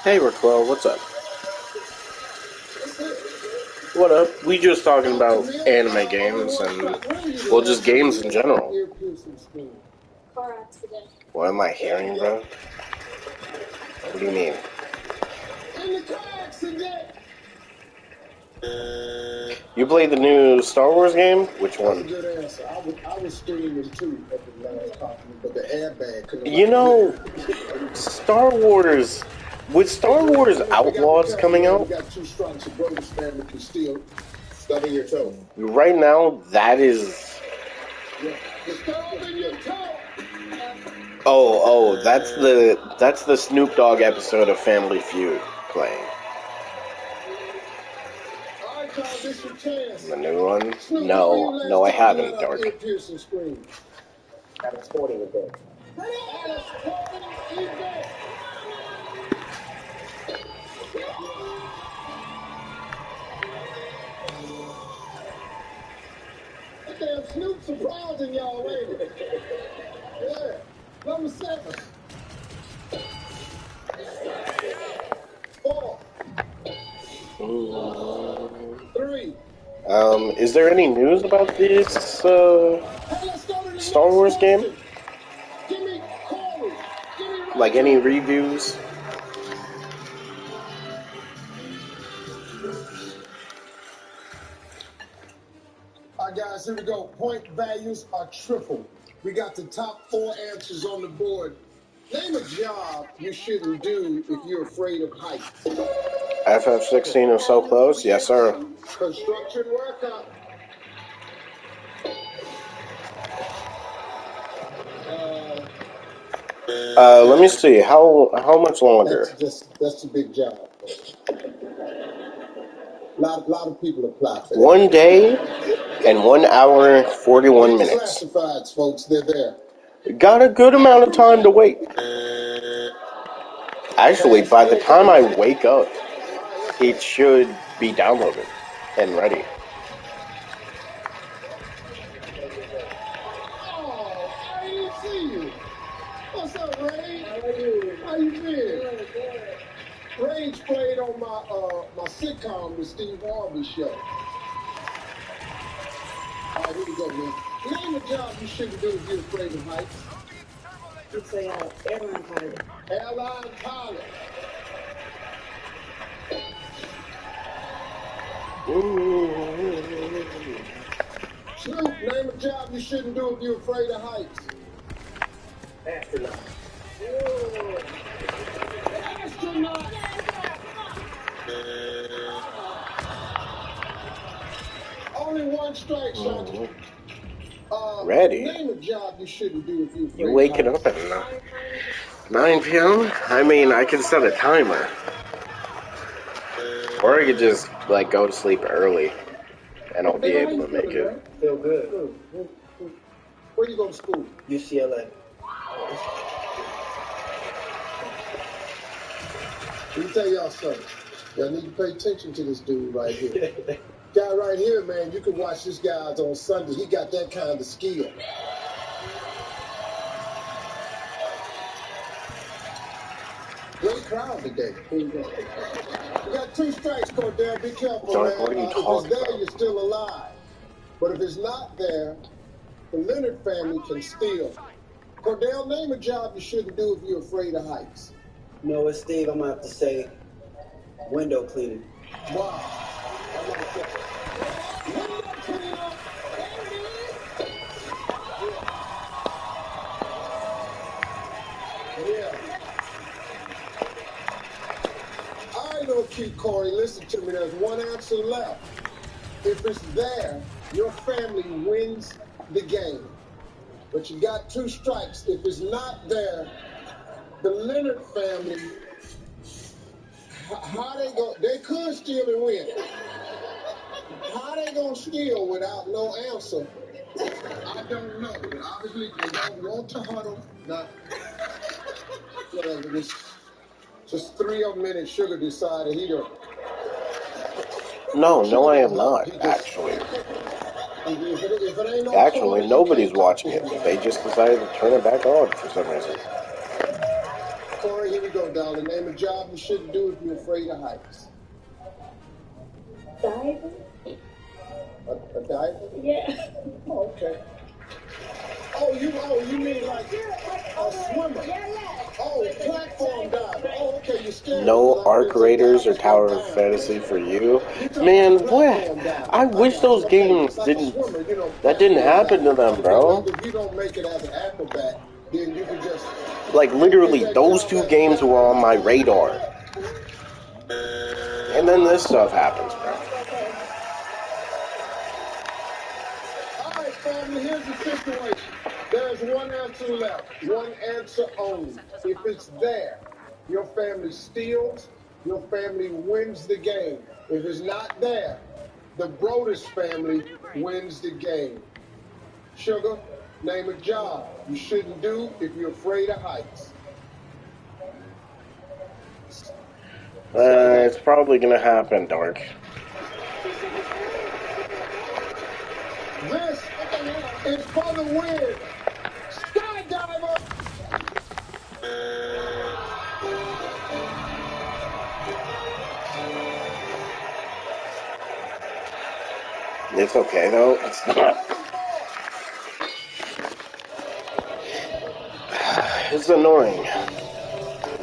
Hey, Raquel, what's up? What up? We just talking about anime games and, well, just games in general. Car accident. What am I hearing, bro? What do you mean? In the car accident. You played the new Star Wars game? Which one? That's a good answer. I was screaming too at the last compliment, but the airbag couldn't. You know, Star Wars. With Star Wars Outlaws coming out, We got 2 strikes. The Brothers family can steal. Stubbing your toe. right now, that is. Yeah. The stub in your toe. Oh, that's the Snoop Dogg episode of Family Feud playing. All right, y'all, this your chance. The new one? Snoop, No, I haven't, Dark. Ear-piercing scream. At a sporting event. At a sporting event. That damn Snoop surprising y'all, ain't it? Yeah. Number 7. 4. 3. Is there any news about this Star Wars game? Give me Corey. Like any reviews? All right, guys, here we go. Point values are triple. We got the top 4 answers on the board. Name a job you shouldn't do if you're afraid of heights. FF16 is so close? Yes, sir. Construction worker. Let me see. How much longer? That's a big job. A lot of people apply for that. 1 day and 1 hour 41 minutes. Classifieds, folks, they're there. Got a good amount of time to wait. Actually, by the time I wake up, it should be downloaded and ready. Oh, I didn't see you. What's up, Ray? How you been? Rage played on my sitcom, The Steve Harvey Show. All right, here we go, man. Name a job you shouldn't do if you're afraid of heights. It's a airline pilot. Airline pilot. Snoop, name a job you shouldn't do if you're afraid of heights. Astronaut. Astronaut. Only 1 strike, Sergeant. Ready? Name a job you shouldn't do if you're afraid You waking of up at 9 p.m.? I mean, I can set a timer. Or I could just, like, go to sleep early, and I'll be able to make it. Feel good. Where you go to school? UCLA. Let me tell y'all something. Y'all need to pay attention to this dude right here. Guy right here, man, you can watch this guy on Sunday. He got that kind of skill. Great crowd today. Here we go. We got 2 strikes, Cordell. Be careful, Dark, man. what are you If talking it's there, about? you're still alive. But if it's not there, the Leonard family can steal. Cordell, name a job you shouldn't do if you're afraid of heights. No, it's Steve. I'm going to have to say window cleaning. Wow. I like that. Window cleaner. Yeah. All right, little cute Corey, listen to me. There's 1 answer left. If it's there, your family wins the game. But you got 2 strikes. If it's not there, the Leonard family, how they go? They could steal and win. How they gonna steal without no answer? I don't know. But obviously they don't want to huddle. Not whatever. Just 3 of them in, and Sugar decided he don't. No, I am not, actually. If it ain't no Actually, Corey, nobody's you can't watching talk to it. him. They just decided to turn it back on for some reason. Corey, here we go, darling. Name a job you shouldn't do if you're afraid of heights. Diver? diaper? Yeah. Oh, okay. Oh, you mean like a swimmer? Yeah. Oh, platform diver. Oh, okay, you're scared. No Arc Raiders or Tower of Fantasy for you. Man, what? I wish those games didn't... That didn't happen to them, bro. If you don't make it as an acrobat, then you can just... Like, literally, those two games were on my radar. And then this stuff happens, bro. All right, family, here's the situation. There's one answer left. One answer only. If it's there, your family steals, your family wins the game. If it's not there, the Brodus family wins the game. Sugar, name a job you shouldn't do if you're afraid of heights. It's probably gonna happen, Dark. This is for the win. Skydiver! It's okay, though. It's not. It's annoying.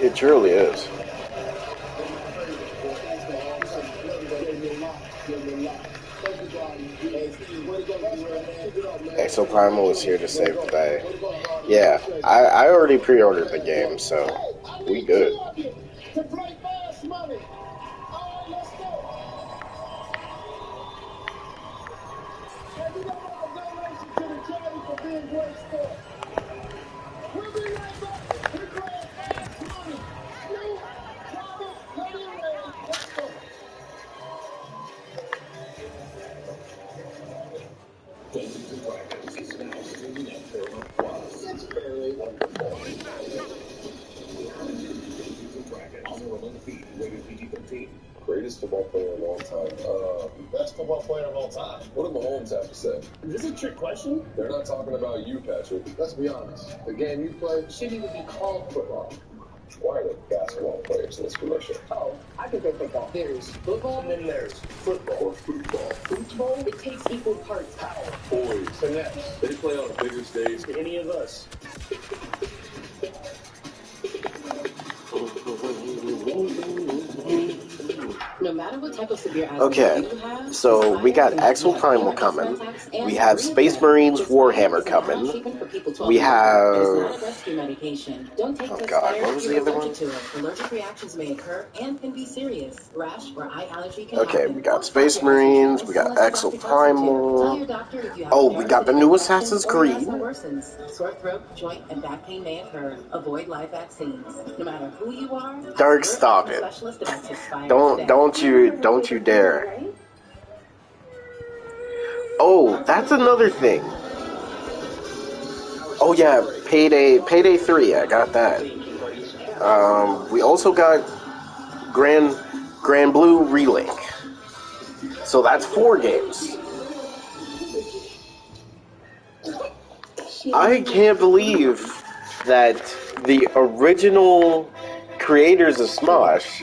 It truly is. Exoprimal is here to save the day. Yeah, I already pre-ordered the game, so we good. To play fast money. All right, let's go. And we don't have a donation to the charity for being great sport. We'll be right back. We're playing fast money. Snoop, Travis, Lady Ray, let's go. Dungeons and Dragons is now streaming at Paramount Plus. It's fairly wonderful. Dungeons and Dragons. On the Roman feed, rated PG-13. Greatest football player of all time. Best football player of all time. What do Mahomes have to say? Is this a trick question? They're not talking about you, Patrick. Let's be honest. The game you play Should even be called football. Why are there basketball players in this commercial? Oh, I can play football. There's football, and then there's football. Or football. Football, it takes equal parts power. Boys. finesse. They play on a bigger stage To any of us. No matter what type of severe asthma Okay, you have, so we got Exoprimal coming. We have Space Marines Warhammer coming. We have... Oh god, what was the other one? Allergic reactions may occur and can be serious. Rash or eye allergy can Okay, happen. we got Space Marines, we got Exoprimal. Oh, we got the new Assassin's Creed. Sore throat, joint, and back pain may occur. Avoid live vaccines. No matter who you are, Dark, stop it. Don't you dare. Oh, that's another thing. Oh yeah, Payday 3, I got that. We also got Grand Blue Relink. So that's 4 games. I can't believe that the original creators of Smosh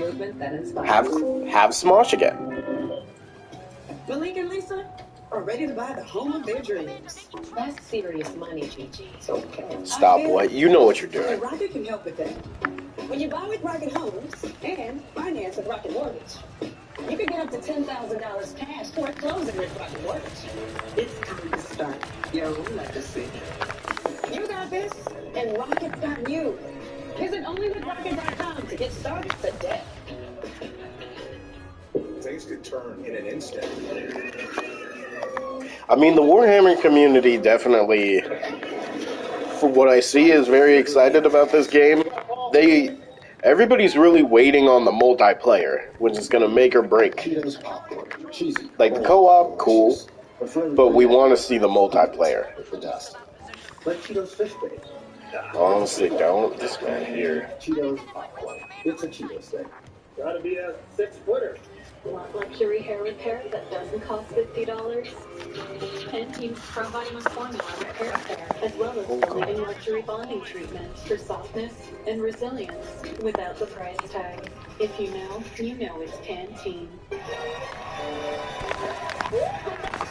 have Smosh again. Malik and Lisa are ready to buy the home of their dreams. That's serious money, Gigi. Okay. Stop what? You know what you're doing. Rocket can help with that. When you buy with Rocket Homes and finance with Rocket Mortgage, you can get up to $10,000 cash toward closing with Rocket Mortgage. It's time to start your own legacy. You got this, and Rocket's got you. Visit onlyWithRocket.com to get started today. Things could turn in an instant. I mean, the Warhammer community definitely, from what I see, is very excited about this game. Everybody's really waiting on the multiplayer, which is going to make or break. Like, the co-op, cool, but we want to see the multiplayer. Like Cheetos fish bait. Honestly, don't. This man here. Cheetos popcorn. It's a Cheetos thing. Gotta be a 6-footer. Want luxury hair repair that doesn't cost $50? Pantene's Pro Vitamin Formula Repair Care, as well as the leading luxury bonding treatment for softness and resilience without the price tag. If you know it's Pantene.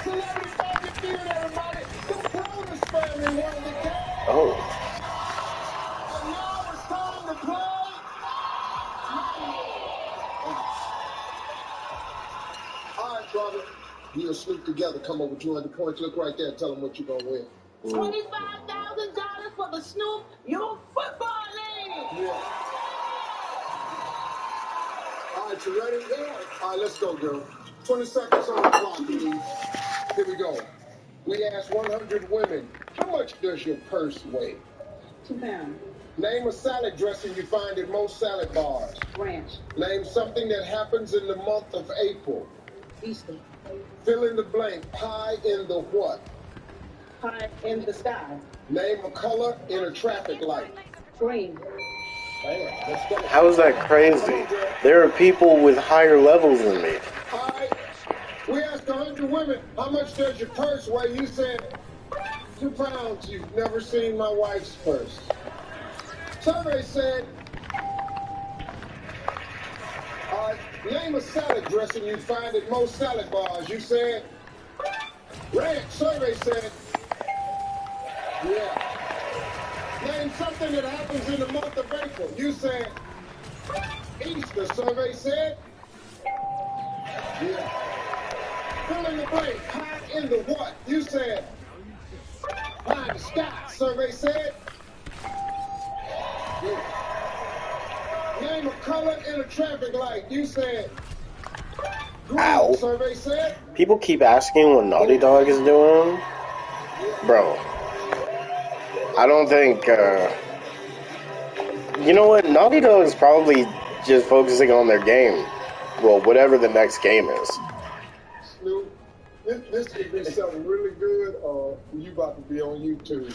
Celebrity group together, come over 200 points. Look right there and tell them what you're going to win. $25,000 for the Snoop Your Football League. Yeah. All right, you ready? Yeah. All right, let's go, girl. 20 seconds on the clock, please. Here we go. We asked 100 women, how much does your purse weigh? 2 pounds. Name a salad dressing you find in most salad bars. Ranch. Name something that happens in the month of April. Easter. Fill in the blank. Pie in the what? Pie in the sky. Name a color in a traffic light. Green. Let's go. How is that crazy? There are people with higher levels than me. All right. We asked 100 women, how much does your purse weigh? You said 2 pounds. You've never seen my wife's purse. Survey said, name a salad dressing you find at most salad bars. You said, ranch. Survey said, yeah. Name something that happens in the month of April. You said, Easter. Survey said, yeah. Fill in the blank. Pie in the what? You said, pie in the sky. Survey said, yeah. Name a color in a traffic light. You said, green. Ow. Survey said, People keep asking what Naughty Dog is doing. Bro, I don't think, you know what? Naughty Dog is probably just focusing on their game. Well, whatever the next game is. Snoop, this could be something really good, or you about to be on YouTube.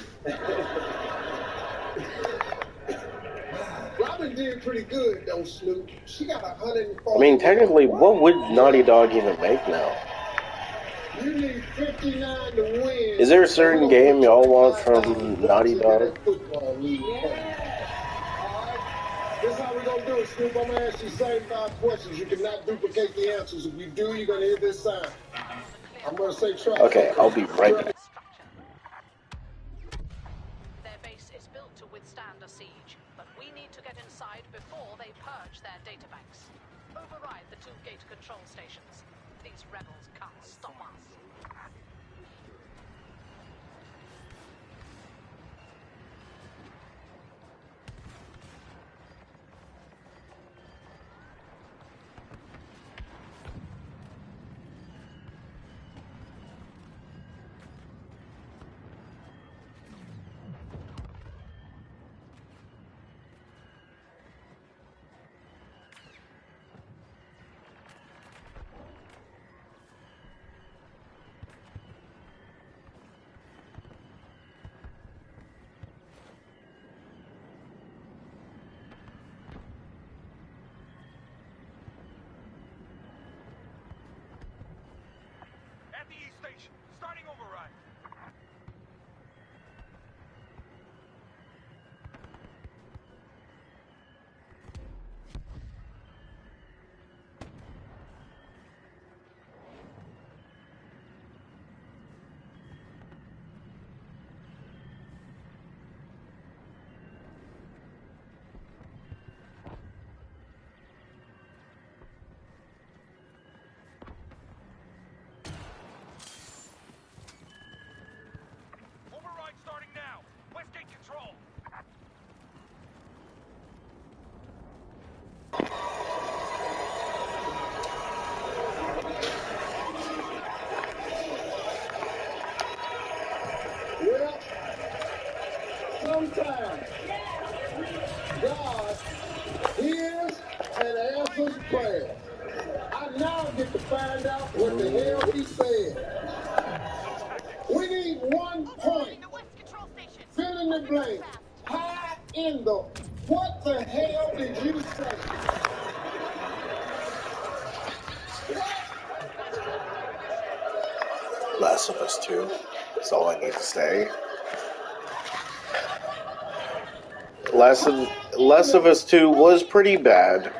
Robin did pretty good, though, Snoop. She got 140. I mean, technically, what would Naughty Dog even make now? You need 59 to win. Is there a certain game y'all want from Naughty Dog? This is how we're going to do it, Snoop. I'm going to ask you the same 5 questions. You cannot duplicate the answers. If you do, you're going to hear this sound. I'm going to say try. Okay, I'll be right back. Their base is built to withstand a siege, but we need to get inside before they purge their databanks. Override the 2 gate control stations. These rebels can't stop us. At the East Station, starting override. Override starting now. Westgate control. Well, sometimes God hears and answers prayer. I now get to find out what the hell he said. We need 1 point. Fill in the blank. Pie in the... What the hell did you say? Last of Us 2. That's all I need to say. Last of Us 2 was pretty bad.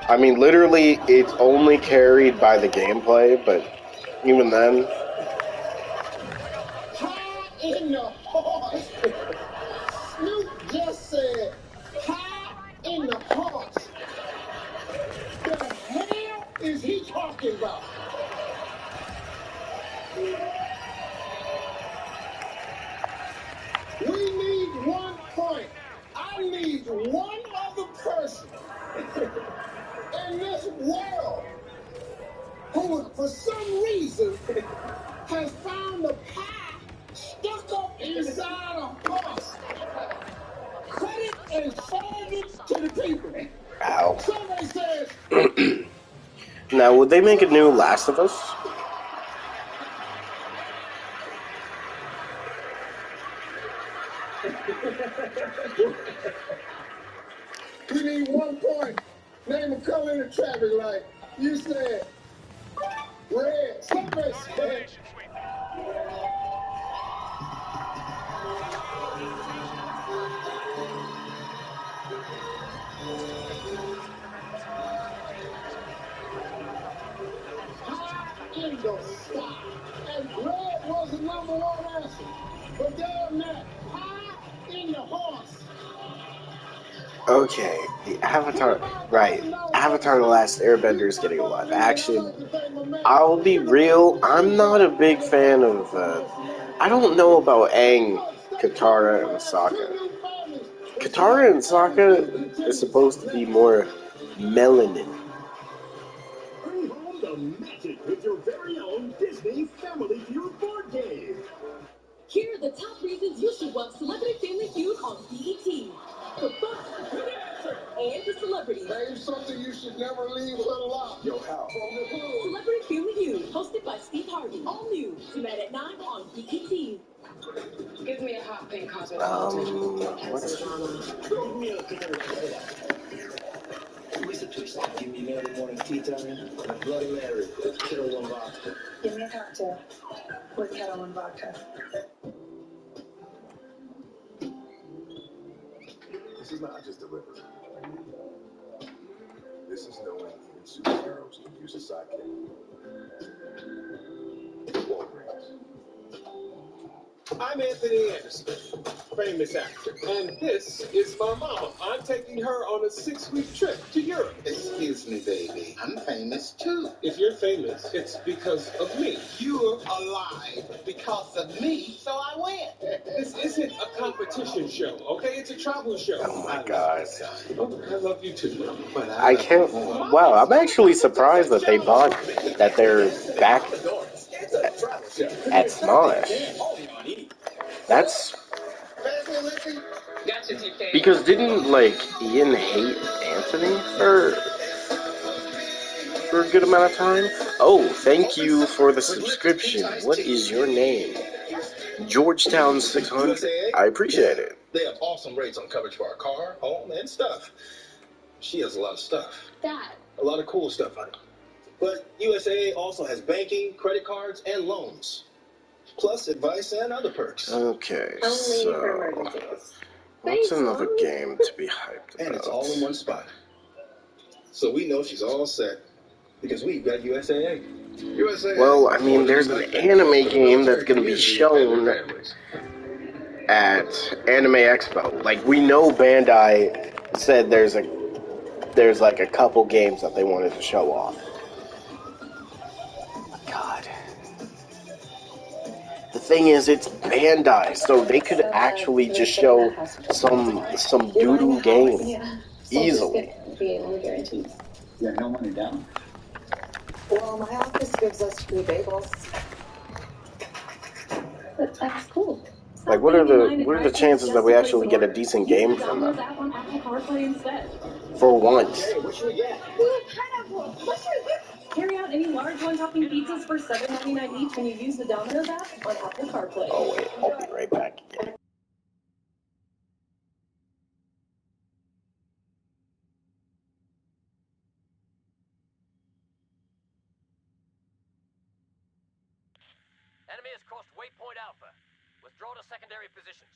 I mean, literally, it's only carried by the gameplay, but even then... Pie in the horse. Snoop just said, pie in the horse. The hell is he talking about? We need 1 point. I need one other person in this world who, for some reason, has found a pie stuck up inside a horse. Cut it and serve it to the people. Ow. Somebody says, Now, would they make a new Last of Us? we need 1 point. Name a color in the traffic light. You said red. Somebody said high in the sky. And red was the #1 answer. But damn that, high in the horse. Okay, the Avatar, right. Avatar The Last Airbender is getting a live action. I'll be real, I'm not a big fan of, I don't know about Aang, Katara, and Sokka. Katara and Sokka is supposed to be more melanin. Bring home the magic with your very own Disney Family Feud board game. Here are the top reasons you should watch Celebrity Family Feud on BET. For fun, and for celebrities. Name something you should never leave unlocked. Yo, how? Celebrity Family Feud, hosted by Steve Harvey. All new tonight at 9 on BET. Give me a hot pink cosmic What's... Give me a Coca-Cola. What's the twist? Give me an early morning tea time and a Bloody Mary with Kettle One vodka. Give me a cocktail with kettle and vodka. This is not just delivery. This is knowing even superheroes can use a sidekick. Walgreens. I'm Anthony Anderson, famous actor. And this is my mama. I'm taking her on a 6-week trip to Europe. Excuse me, baby. I'm famous too. If you're famous, it's because of me. You're alive because of me, so I win. This isn't a competition show, okay? It's a travel show. Oh my god. Oh, I love you too. But I can't... Wow, I'm actually surprised that they bought... that they're back at Smosh. That's... because didn't, like, Ian hate Anthony for a good amount of time? Oh, thank you for the subscription. What is your name? Georgetown 600. I appreciate it. They have awesome rates on coverage for our car, home, and stuff. She has a lot of stuff. Dad. A lot of cool stuff, honey. But USAA also has banking, credit cards, and loans. Plus advice and other perks. Okay, so... what's another game to be hyped about? And it's all in one spot. So we know she's all set because we've got USAA. USAA. Well, I mean, there's an anime game that's going to be shown at Anime Expo. Like, we know Bandai said there's like a couple games that they wanted to show off. God. The thing is, it's Bandai, so they could actually just show some doo-doo games easily. Yeah, no money down. Well, my office gives us free bagels. But that's cool. Like, what are the chances that we actually get a decent game from them? For once. Hey, what should we get? Pineapple. What should we get? Carry out any large one-topping pizzas for $7.99 each when you use the Domino's app on Apple CarPlay. Oh wait, I'll be right back. Enemy has crossed Waypoint Alpha. Withdraw to secondary positions.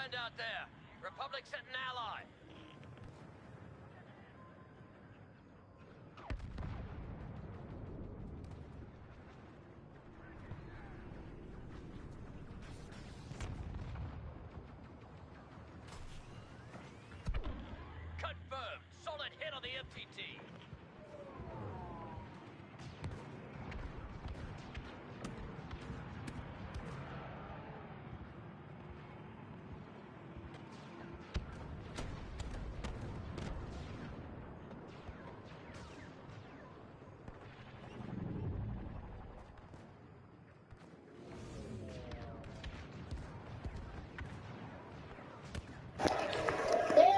friend out there. Republic sent an ally. Confirmed. Solid hit on the MTT.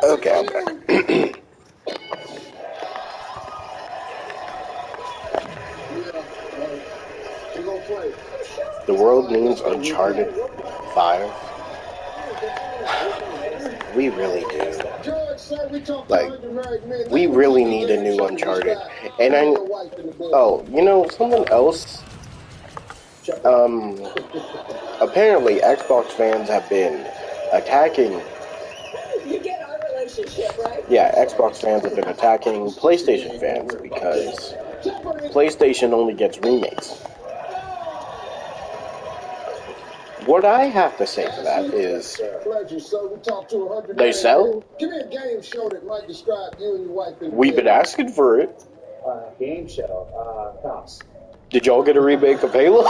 Okay, I'm back. The world needs Uncharted 5. We really do. Like, we really need a new Uncharted. And oh, you know, something else? Apparently Xbox fans have been attacking. You get our relationship, right? Yeah, Xbox fans have been attacking PlayStation fans because PlayStation only gets remakes. What I have to say to that is, they sell. Give me a game show that might describe you and your wife. We've been asking for it. Game show, Cops. Did y'all get a remake of Halo?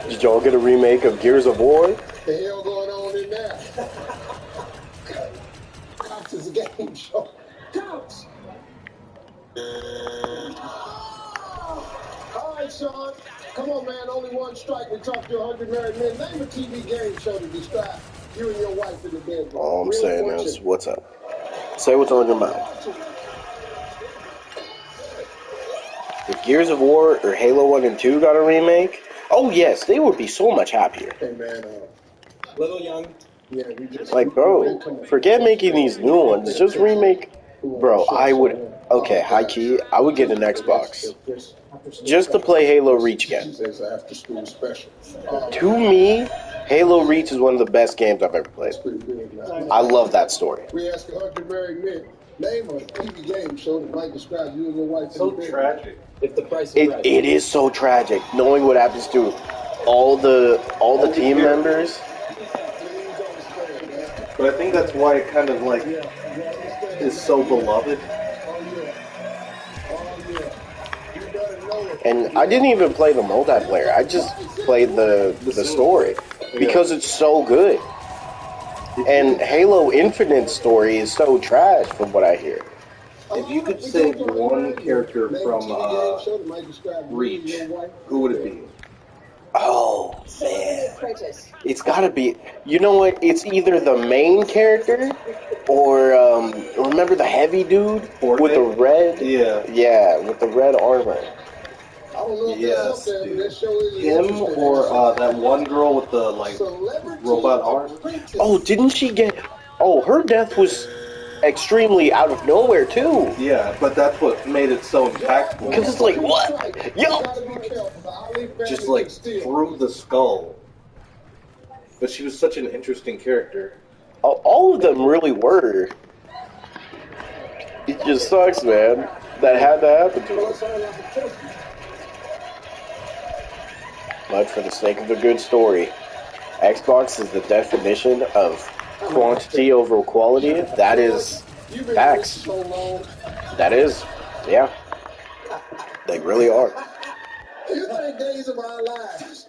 Did y'all get a remake of Gears of War? What the hell going on in there? Cops is a game show. Cops! All right, Sean. Come on, man. Only one strike. We talked to 100 married men. Name a TV game show to describe you and your wife in the bedroom. All I'm saying is, what's up? Say what's on your mind. If Gears of War or Halo 1 and 2 got a remake, oh yes, they would be so much happier. Hey, man, Little Young. Yeah, we just... Like, bro, forget making these new ones. Just remake... Bro, I would... Okay, high key, I would get an Xbox. Just to play Halo Reach again. To me, Halo Reach is one of the best games I've ever played. I love that story. We ask 100 married men, name a TV game show that might describe you and your wife. So tragic. If the price is right. It is so tragic, knowing what happens to all the team members. But I think that's why it kind of like is so beloved. And I didn't even play the multiplayer. I just played the story because it's so good. And Halo Infinite's story is so trash, from what I hear. If you could save one character from Reach, who would it be? Oh, man. It's gotta be... You know what? It's either the main character or, remember the heavy dude with the red? Yeah, with the red armor. Yes, dude. Him or that one girl with the, like, robot arm? Oh, didn't she get... Oh, her death was extremely out of nowhere, too. Yeah, but that's what made it so impactful. Because it's like, what? Yo! Just, like, through the skull. But she was such an interesting character. All of them really were. It just sucks, man. That had to happen to us. But for the sake of a good story, Xbox is the definition of quantity over quality. That is facts. That is, yeah. They really are. You think Days of Our Lives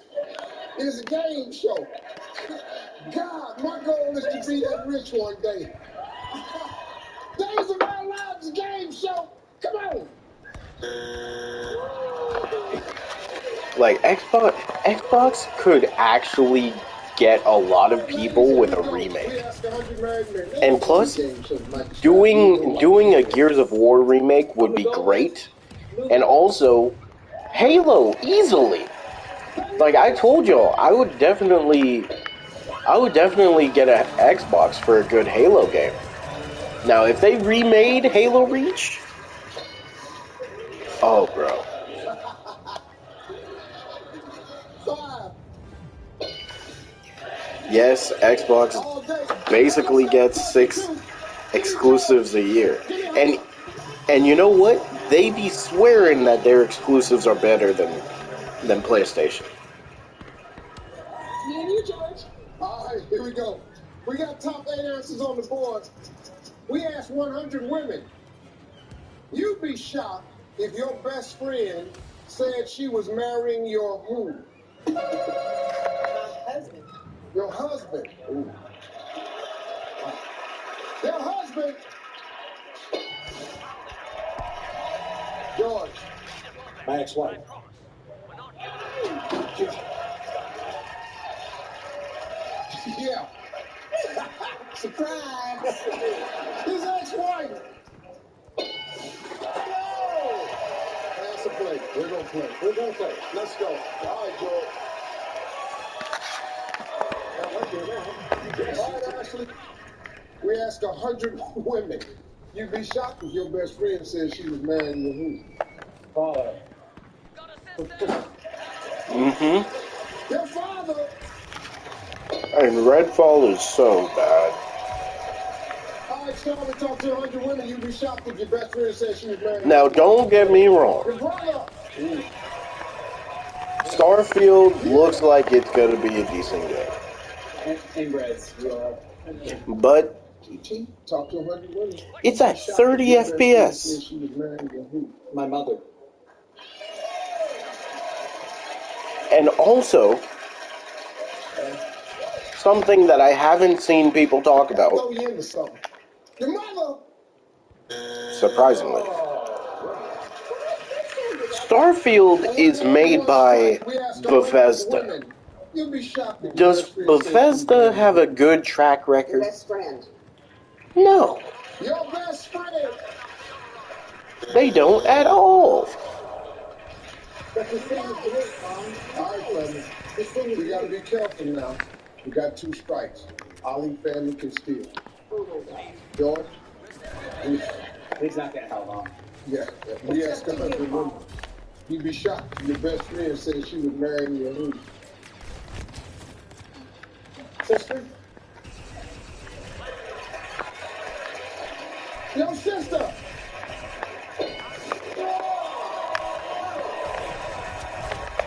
is a game show? God, my goal is to be that rich one day. Days of Our Lives game show. Come on. Like, Xbox could actually get a lot of people with a remake. And plus, doing a Gears of War remake would be great. And also, Halo, easily. Like, I told y'all, I would definitely get an Xbox for a good Halo game. Now, if they remade Halo Reach, oh, bro. Yes, Xbox basically gets 6 exclusives a year. And you know what? They be swearing that their exclusives are better than PlayStation. Me and you, George. All right, here we go. We got top 8 answers on the board. We asked 100 women. You'd be shocked if your best friend said she was marrying your who? My husband. Your husband. Ooh. Your husband. George. My ex-wife. Yeah. Surprise. His ex-wife. Pass the play. We're going to play. We're going to play. Let's go. All right, George. All right, Ashley. We asked 100 women. You'd be shocked if your best friend said she was marrying your who? Father. Mm-hmm. Your father. And Redfall is so bad. All right, Sean, we talked to 100 women. You'd be shocked if your best friend said she was marrying Now, don't get me wrong. your brother. Starfield looks like it's going to be a decent game. Inbreds. But Talk to 100 women. it's at 30 FPS. She was marrying your who? My mother. And also, something that I haven't seen people talk about, Throw you into something. Your mother. surprisingly. Starfield is made by Bethesda. You'll be shocked if your Does best friend said she was Bethesda marrying have a good track record? Best friend. No, your best friend. they don't at all. But the thing is great, Mom. All right, fellas. We got to be careful now. We got 2 strikes. Ali family can steal. George? He's not gonna help long. Yeah. We asked 100 women. You'd be shocked if your best friend said she was marrying your who? Sister? Your sister!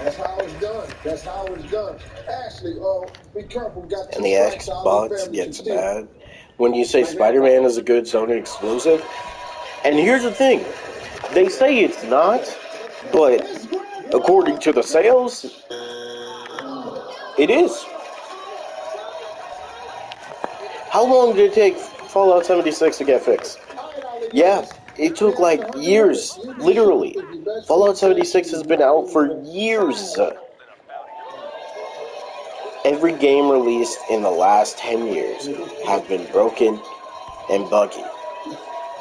That's how it's done. That's how it's done. Ashley, be careful. Got 2 And the strikes. Ali Xbox family gets can steal. bad when you say Spider-Man is a good Sony exclusive. And here's the thing. They say it's not, but according to the sales, it is. How long did it take Fallout 76 to get fixed? Yeah, it took like years, literally. Fallout 76 has been out for years. Every game released in the last 10 years have been broken and buggy.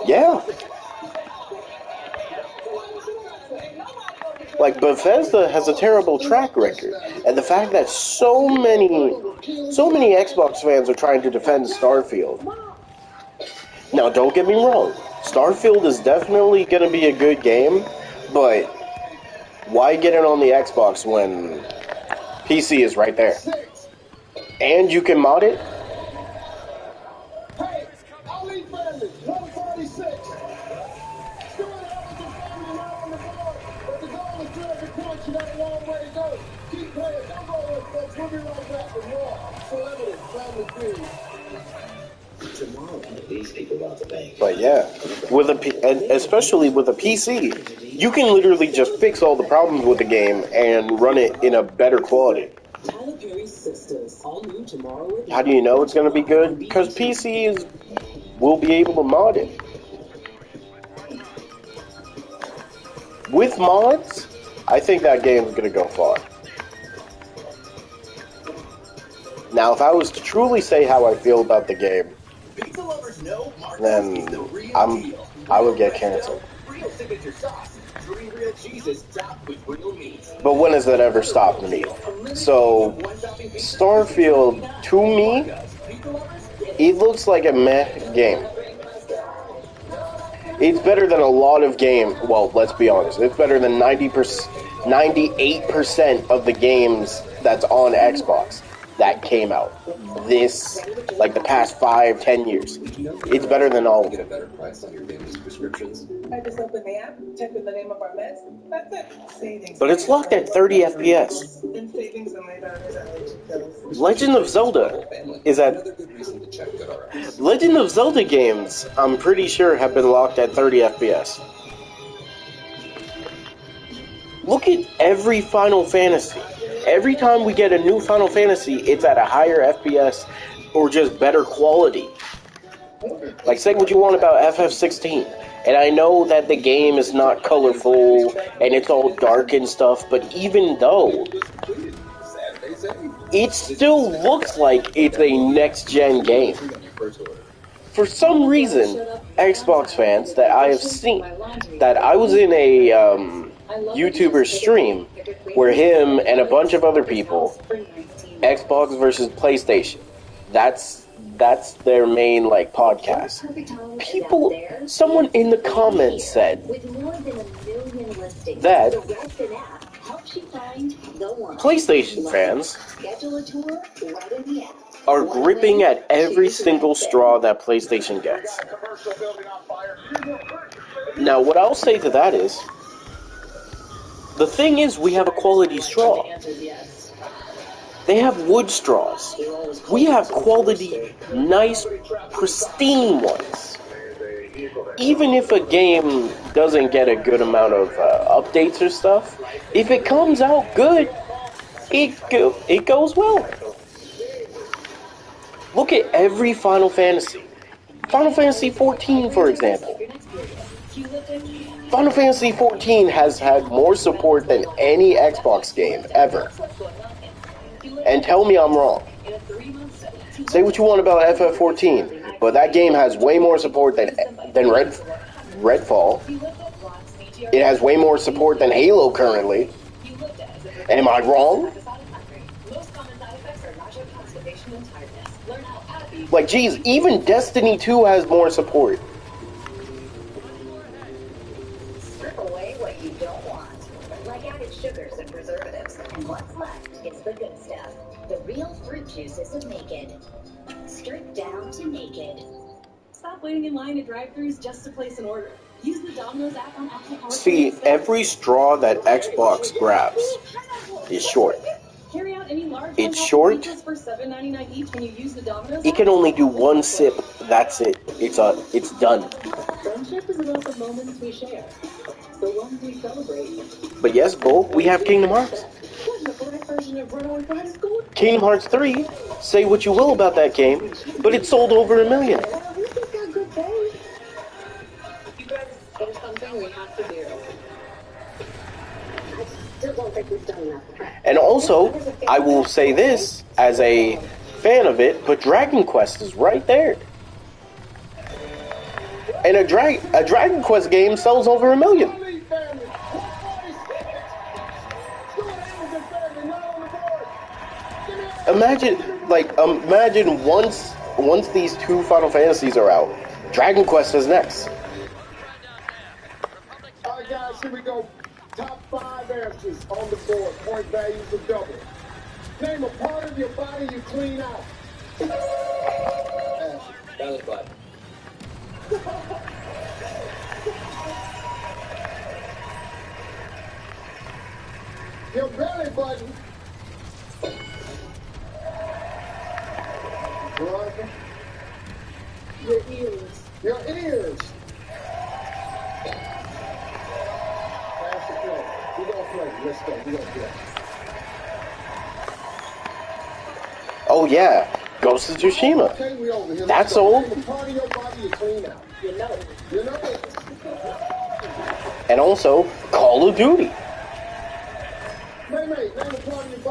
Yeah. Like, Bethesda has a terrible track record, and the fact that so many Xbox fans are trying to defend Starfield. Now, don't get me wrong, Starfield is definitely going to be a good game, but why get it on the Xbox when PC is right there? And you can mod it? Hey, Ali family, 146. Still an eligible family now on the board, but the goal is 200 points. You got a long way to go. Keep playing. Don't go away, folks. We'll be right back with more Celebrity Family Feud. Tomorrow, these people about the bank. But yeah, and especially with a PC, you can literally just fix all the problems with the game and run it in a better quality. How do you know it's going to be good? Because PCs will be able to mod it. With mods, I think that game's going to go far. Now, if I was to truly say how I feel about the game, then I would get canceled. But when has that ever stopped me? So, Starfield, to me, it looks like a meh game. It's better than a lot of games. Well, let's be honest. It's better than 98% of the games that's on Xbox. that came out this, like the past 5-10 years. It's better than all of Get a them. better price on your family's prescriptions. I just open the app, type in the name of our meds. That's it. Savings. But it's locked at 30 FPS. And savings on my daughter's allergy pills. Legend of Zelda is at... Another good reason to check GoodRx. Legend of Zelda games, I'm pretty sure, have been locked at 30 FPS. Look at every Final Fantasy. Every time we get a new Final Fantasy, it's at a higher FPS or just better quality. Like, say what you want about FF16. And I know that the game is not colorful and it's all dark and stuff, but even though, it still looks like it's a next-gen game. For some reason, Xbox fans that I have seen, that I was in a YouTuber stream where him and a bunch of other people, Xbox versus PlayStation, that's their main, like, podcast. People, someone in the comments said that PlayStation fans are gripping at every single straw that PlayStation gets. Now, what I'll say to that is, the thing is, we have a quality straw. They have wood straws. We have quality, nice, pristine ones. Even if a game doesn't get a good amount of updates or stuff, if it comes out good, it goes well. Look at every Final Fantasy. Final Fantasy 14, for example. Final Fantasy 14 has had more support than any Xbox game ever. And tell me I'm wrong. Say what you want about FF14, but that game has way more support than Redfall. It has way more support than Halo currently. Am I wrong? Like, geez, even Destiny 2 has more support. Strip away what you don't want, like added sugars and preservatives, and what's left is the good stuff. The real fruit juices of Naked. Stripped down to naked. Stop waiting in line at drive-thrus just to place an order. Use the Domino's app on Apple CarPlay. See, every straw that Xbox grabs is short. Carry out any large It's short. for $7.99 each when you use the Domino's It can only do one sip. That's it. It's done. Friendship is about the moments we share, the ones we celebrate. But yes, Bo, we have Kingdom Hearts. Kingdom Hearts 3, say what you will about that game, but it sold over 1 million. You guys, there's something we have to do. I still don't think we've done enough. And also, I will say this, as a fan of it, but Dragon Quest is right there. And a Dragon Quest game sells over 1 million. Imagine once these two Final Fantasies are out, Dragon Quest is next. Alright guys, here we go. Top 5 answers on the board. Point values are double. Name a part of your body you clean out. Belly button. Your belly button. Veronica. Your ears. Your ears. Pass the play. We gonna play. Let's go. We gonna play. Oh yeah, Ghost of Tsushima. Okay, we over here. That's old. Name a part of your body you clean out. You know. You know. And also, Call of Duty.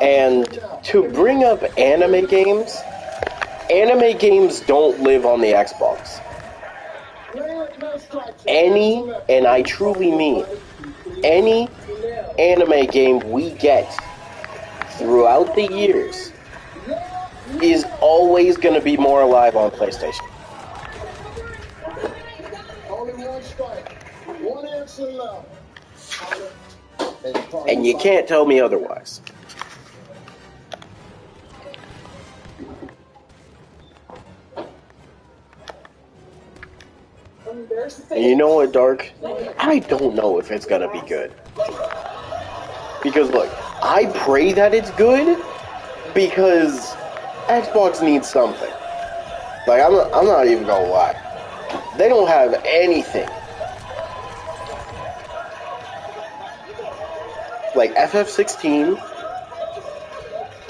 And to bring up anime games don't live on the Xbox. Any, and I truly mean, any anime game we get throughout the years is always going to be more alive on PlayStation. Only one strike. One answer left. And you can't tell me otherwise. And you know what, Dark? I don't know if it's gonna be good. Because look, I pray that it's good because Xbox needs something. Like, I'm not even gonna lie. They don't have anything. Like FF16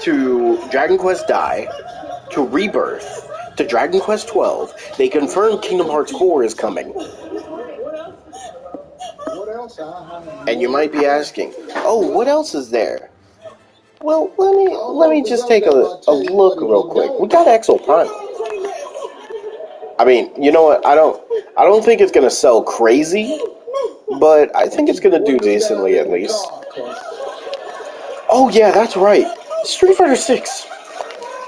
to Dragon Quest Die to Rebirth to Dragon Quest 12. They confirmed Kingdom Hearts 4 is coming. And you might be asking, oh, what else is there? Well, let me just take a look real quick. We got Exo Prime. I mean, you know what? I don't think it's gonna sell crazy, but I think it's gonna do decently at least. Oh yeah, that's right. Street Fighter 6.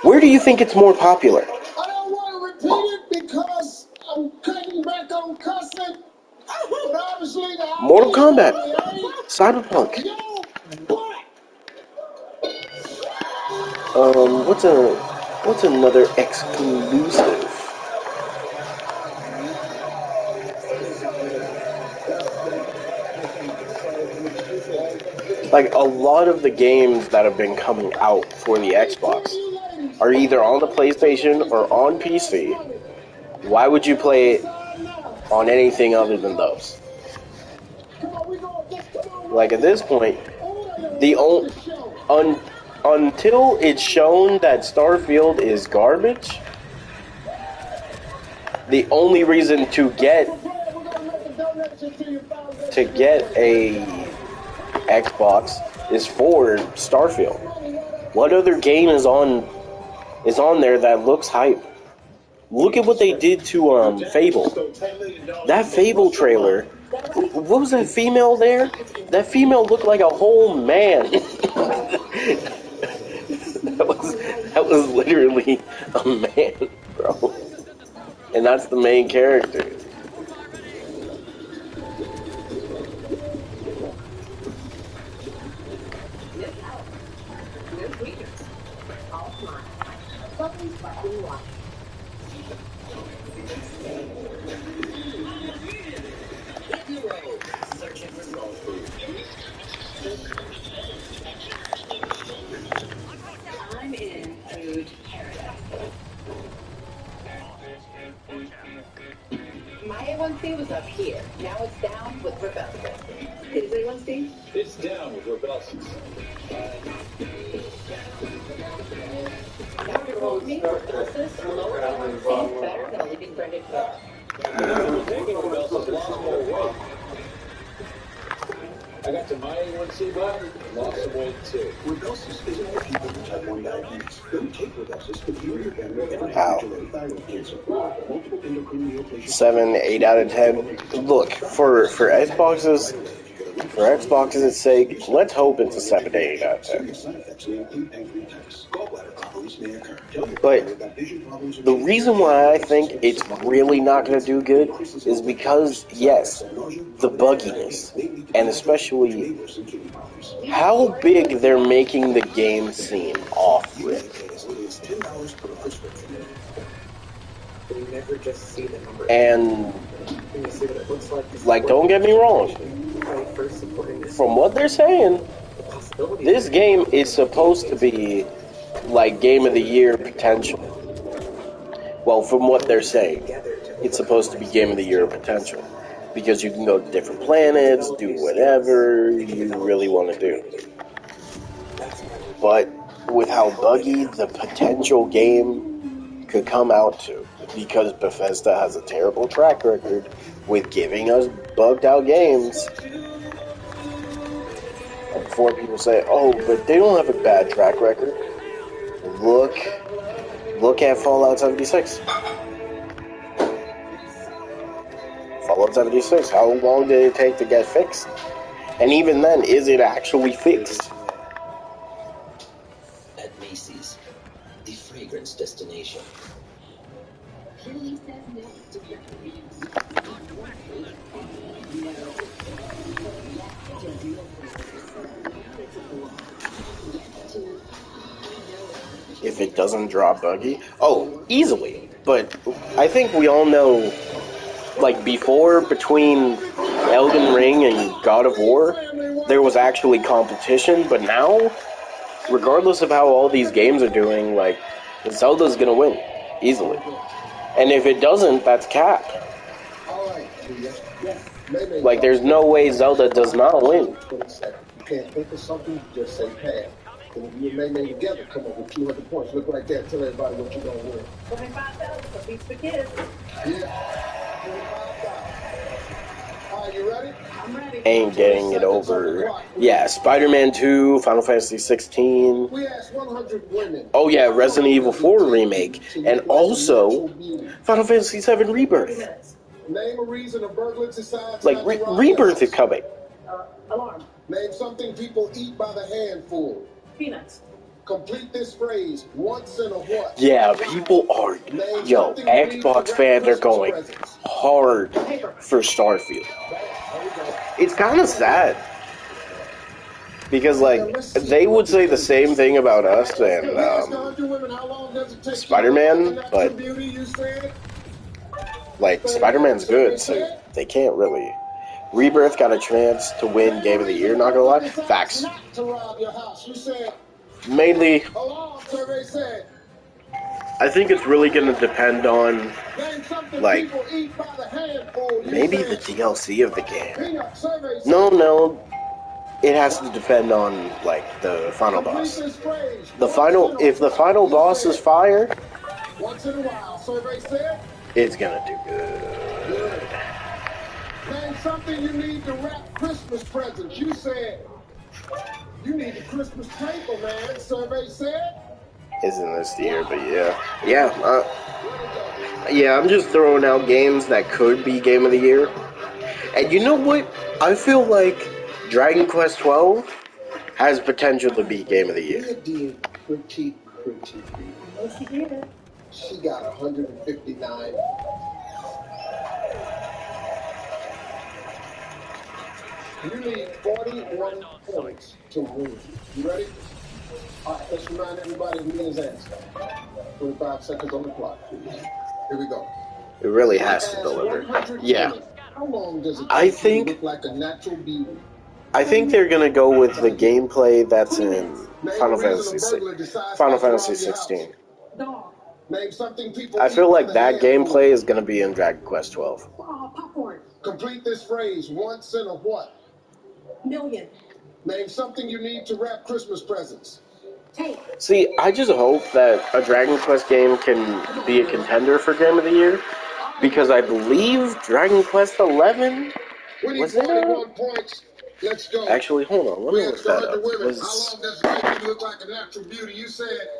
Where do you think it's more popular? I don't want to repeat it because I'm cutting back on cussing. But obviously Mortal Kombat, Cyberpunk. What's another exclusive? Like, a lot of the games that have been coming out for the Xbox are either on the PlayStation or on PC. Why would you play it on anything other than those? Like, at this point, until it's shown that Starfield is garbage, the only reason to get a Xbox is for Starfield. What other game is on there that looks hype? Look at what they did to Fable. That Fable trailer. What was that female there? That female looked like a whole man. that was literally a man, bro. And that's the main character. I'm in food paradise. My A1C was up here. Now it's down with Rebellion. Is A1C? It's down with Rebellion. Doctor told me Rebellion lower A1C better than a leading branded pill. Taking Rebellion lost more weight. I got to my A1C block and lost some weight too. Rebelsis is for people with type 1 diabetes. Don't take Rebelsis if you or your family have hereditary thyroid cancer, multiple endocrine neoplasia. 7, 8 out of 10. Look, for Xbox's sake, let's hope it's a 7 to 8 out of 10. But the reason why I think it's really not going to do good is because, yes, the bugginess, and especially how big they're making the game seem off-rip. And, like, don't get me wrong, from what they're saying, this game is supposed to be, like, Game of the Year potential. Well, from what they're saying, it's supposed to be Game of the Year potential. Because you can go to different planets, do whatever you really want to do. But with how buggy the potential game could come out to, because Bethesda has a terrible track record with giving us bugged out games. And before people say, oh, but they don't have a bad track record, look at Fallout 76. Fallout 76, how long did it take to get fixed? And even then, is it actually fixed? At Macy's, the fragrance destination. If it doesn't drop buggy? Oh, easily. But I think we all know like before, between Elden Ring and God of War, there was actually competition, but now, regardless of how all these games are doing, like, Zelda's gonna win, easily. And if it doesn't, that's cap. Like, there's no way Zelda does not win. 20 seconds. You can't think of something, you just say pass. And if you and May together come up with 200 points, look like that, tell everybody what you're going to win. 25,000 for Beats the Kids. Yeah, 25,000. All right, you ready? I'm ready. Ain't getting it over. Yeah, Spider-Man 2, Final Fantasy 16. We asked 100 women. Oh yeah, Resident Evil 4 remake, and also Final Fantasy 7 Rebirth. Name a reason a burglar decides Like, not to rob Rebirth your is coming. Alarm. Name something people eat by the handful. Peanuts. Complete this phrase once in a what? Yeah, people are, yo, Xbox fans are going hard for Starfield. It's kind of sad. Because, like, they would say the same thing about us and Spider-Man, but, like, Spider-Man's good, so they can't really. Rebirth got a chance to win Game of the Year, not gonna lie. Facts. Mainly, I think it's really gonna depend on, like, maybe the DLC of the game. No, it has to depend on, like, the final boss. If the final boss is fire, it's gonna do good. Name something you need to wrap Christmas presents. You said you need a Christmas paper, man. Survey said. Isn't this the year? But yeah, I'm just throwing out games that could be Game of the Year. And you know what? I feel like Dragon Quest 12 has potential to be Game of the Year. Pretty. Oh, she did. She got 159. You need 41 points to win. You ready? All right, let's remind everybody of Mina's answer. 25 seconds on the clock. Here we go. It really has to deliver. Yeah. How long does it take to look like a natural beauty? I think they're gonna go with the gameplay that's in Final Fantasy 16. I feel like that gameplay is gonna be in Dragon Quest 12. Popcorn. Complete this phrase once in a what? Million. Name something you need to wrap Christmas presents. Tape. See, I just hope that a Dragon Quest game can be a contender for Game of the Year, because I believe Dragon Quest 11 was it? Let's go. Actually, hold on. Let me look that up. How long does it make you look like a natural beauty? You said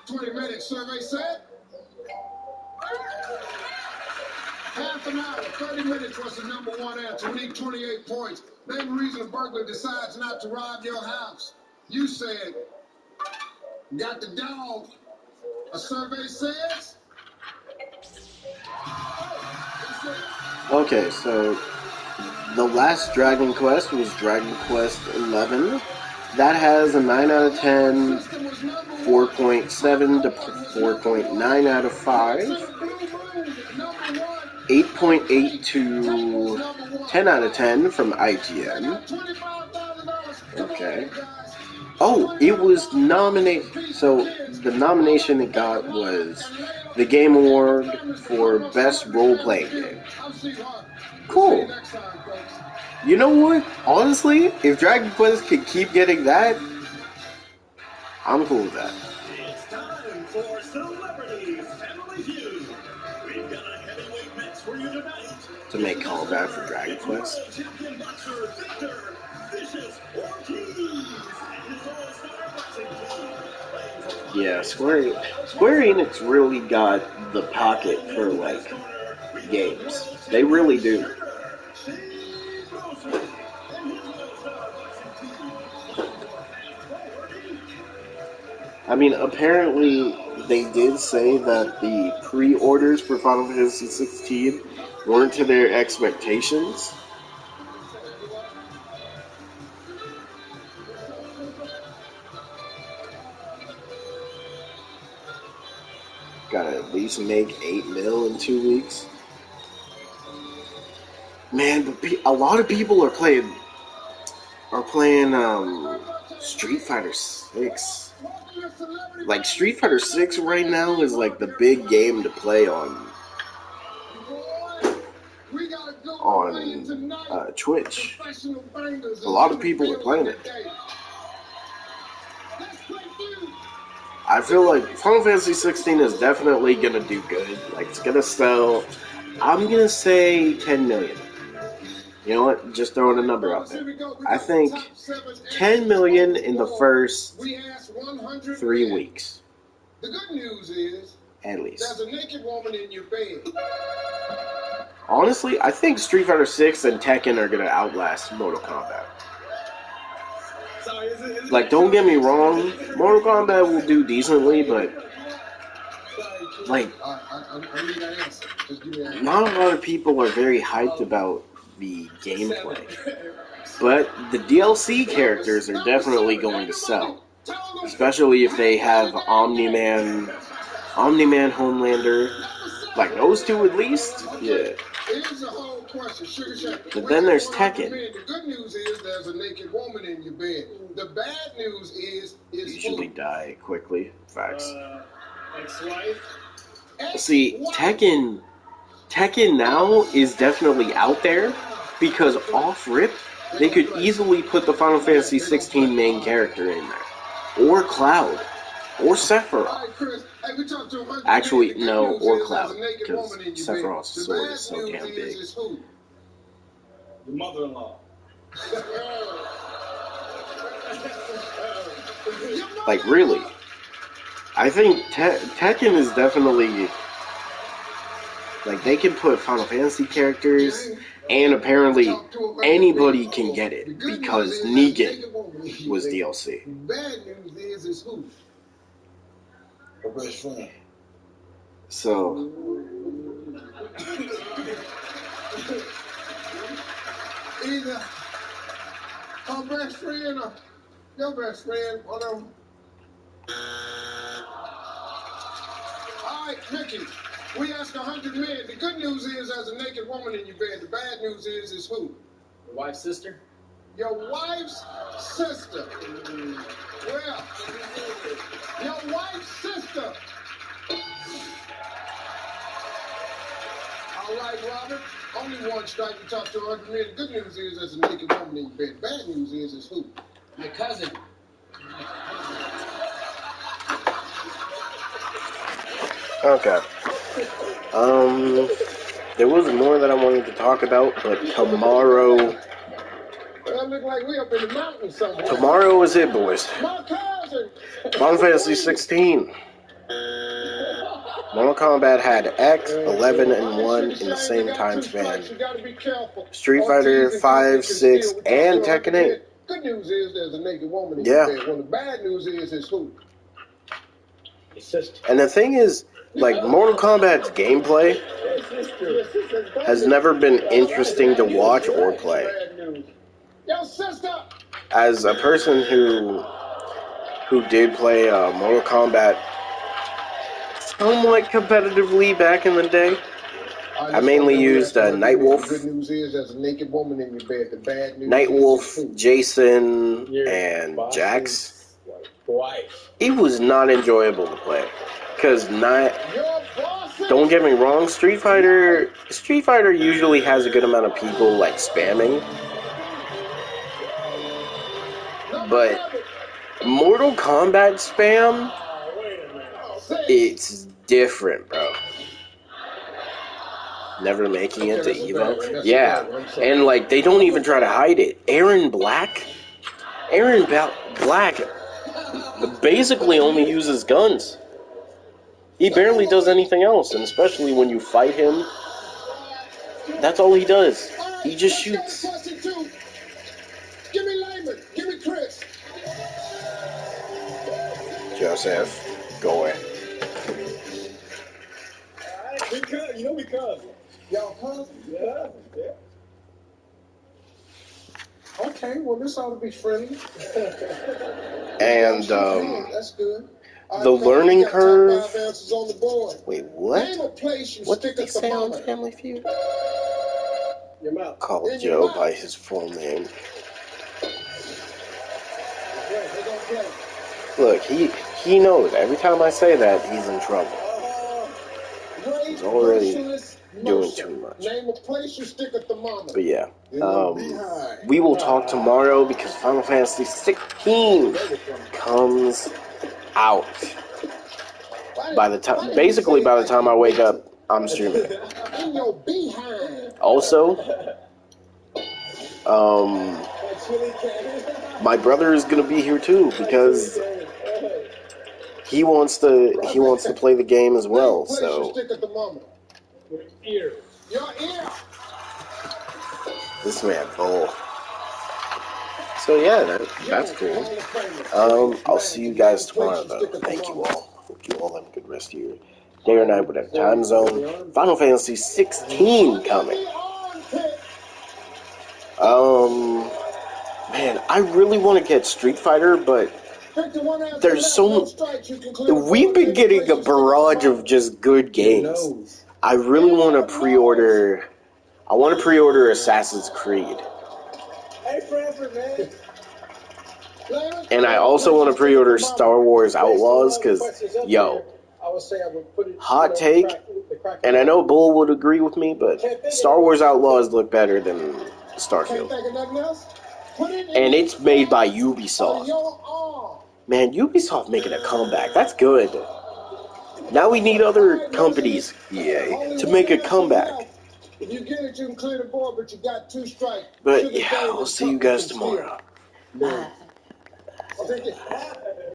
20 minutes. Survey said half an hour. 30 minutes was the number one answer. We need 28 points. Name a reason a burglar decides not to rob your house. You said got the dog. A survey says. Okay, so the last Dragon Quest was Dragon Quest 11. That has a 9 out of 10, 4.7 to 4.9 out of 5, 8.8 to 10 out of 10 from IGN. Okay. Oh, it was nominated. So the nomination it got was the Game Award for Best Role-Playing Game. Cool. You know what? Honestly, if Dragon Quest could keep getting that, I'm cool with that. It's time for Celebrities Family Feud. We've got a heavyweight match for you tonight. To make callback for Dragon Quest. Champion boxer Victor Vicious Ortiz and his all-star boxing team. Yeah, Square Enix really got the pocket for, like, games. They really do. I mean, apparently they did say that the pre-orders for Final Fantasy 16 weren't to their expectations. Gotta at least make $8 million in 2 weeks. Man, but a lot of people are playing Street Fighter 6. Like Street Fighter 6 right now is like the big game to play on Twitch. A lot of people are playing it. I feel like Final Fantasy 16 is definitely gonna do good. Like it's gonna sell. I'm gonna say 10 million. You know what? Just throwing a number out there. I think 10 million in the first 3 weeks. The good news is, at least. There's a naked woman in your bed. Honestly, I think Street Fighter 6 and Tekken are gonna outlast Mortal Kombat. Like, don't get me wrong, Mortal Kombat will do decently, but like, not a lot of people are very hyped about the gameplay. But the DLC characters are definitely going to sell. Especially if they have Omni-Man, Homelander, like those two at least, yeah. But then there's Tekken. The good news is there's a naked woman in your bed. The bad news is usually die quickly. Facts. Ex-wife? See, Tekken now is definitely out there because off-rip, they could easily put the Final Fantasy 16 main character in there. Or Cloud. Or Sephiroth. Actually, no, or Cloud, because Sephiroth's sword is so damn big. Your mother-in-law. Like, really. I think Tekken is definitely... Like, they can put Final Fantasy characters, and apparently anybody can get it, because Negan was DLC. Bad news is who? Her best friend. So... Either her best friend or your best friend, whatever. All right, Mickey. We asked 100 men. The good news is there's a naked woman in your bed. The bad news is who? Your wife's sister? Your wife's sister. Well, your wife's sister. All right, Robert. Only one strike. You talk to 100 men. The good news is there's a naked woman in your bed. The bad news is who? My cousin. Okay. There was more that I wanted to talk about, but tomorrow... Well, look like we up in the mountains somewhere. Tomorrow is it, boys. My cousin. Final Fantasy 16. Mortal Kombat had X, 11, and 1 in the same time span. Street Fighter 5, 6, and Tekken 8. Good news is there's a naked woman in your bed. Well, the bad news is who? Your sister. And the thing is, like, Mortal Kombat's gameplay has never been interesting to watch or play. As a person who did play Mortal Kombat somewhat competitively back in the day, I mainly used Nightwolf, Jason, and Jax. It was not enjoyable to play, because don't get me wrong, Street Fighter usually has a good amount of people like spamming, but Mortal Kombat spam, it's different, bro. Never making it to Evo. Yeah, and like they don't even try to hide it. Aaron Black basically only uses guns. He barely does anything else, and especially when you fight him, that's all he does. He just shoots. Give me Lyman. Give me Chris. Joseph, go away. You know we cousins. Y'all cousins? Yeah. Okay, well, this ought to be friendly. And, that's good. The learning curve... Wait, what? What did they say on Family Feud? call Joe by his full name. Look, he knows. Every time I say that, he's in trouble. He's already doing too much. But yeah, we will talk tomorrow because Final Fantasy 16 comes out. Basically by the time I wake up, I'm streaming it. Also, my brother is gonna be here too because he wants to play the game as well. So this man bull. So yeah, that's cool. I'll see you guys tomorrow though. Thank you all. Hope you all have a good rest of your day or night, whatever time zone. Final Fantasy 16 coming. Man, I really want to get Street Fighter, but there's so... We've been getting a barrage of just good games. I really want to pre-order... I want to pre-order Assassin's Creed. And I also want to pre-order Star Wars Outlaws, because, yo, hot take, and I know Bull would agree with me, but Star Wars Outlaws look better than Starfield. And it's made by Ubisoft. Man, Ubisoft making a comeback. That's good. Now we need other companies, EA, to make a comeback. If you get it, you can clear the board, but you got 2 strikes. But yeah, I'll see you guys tomorrow. Bye.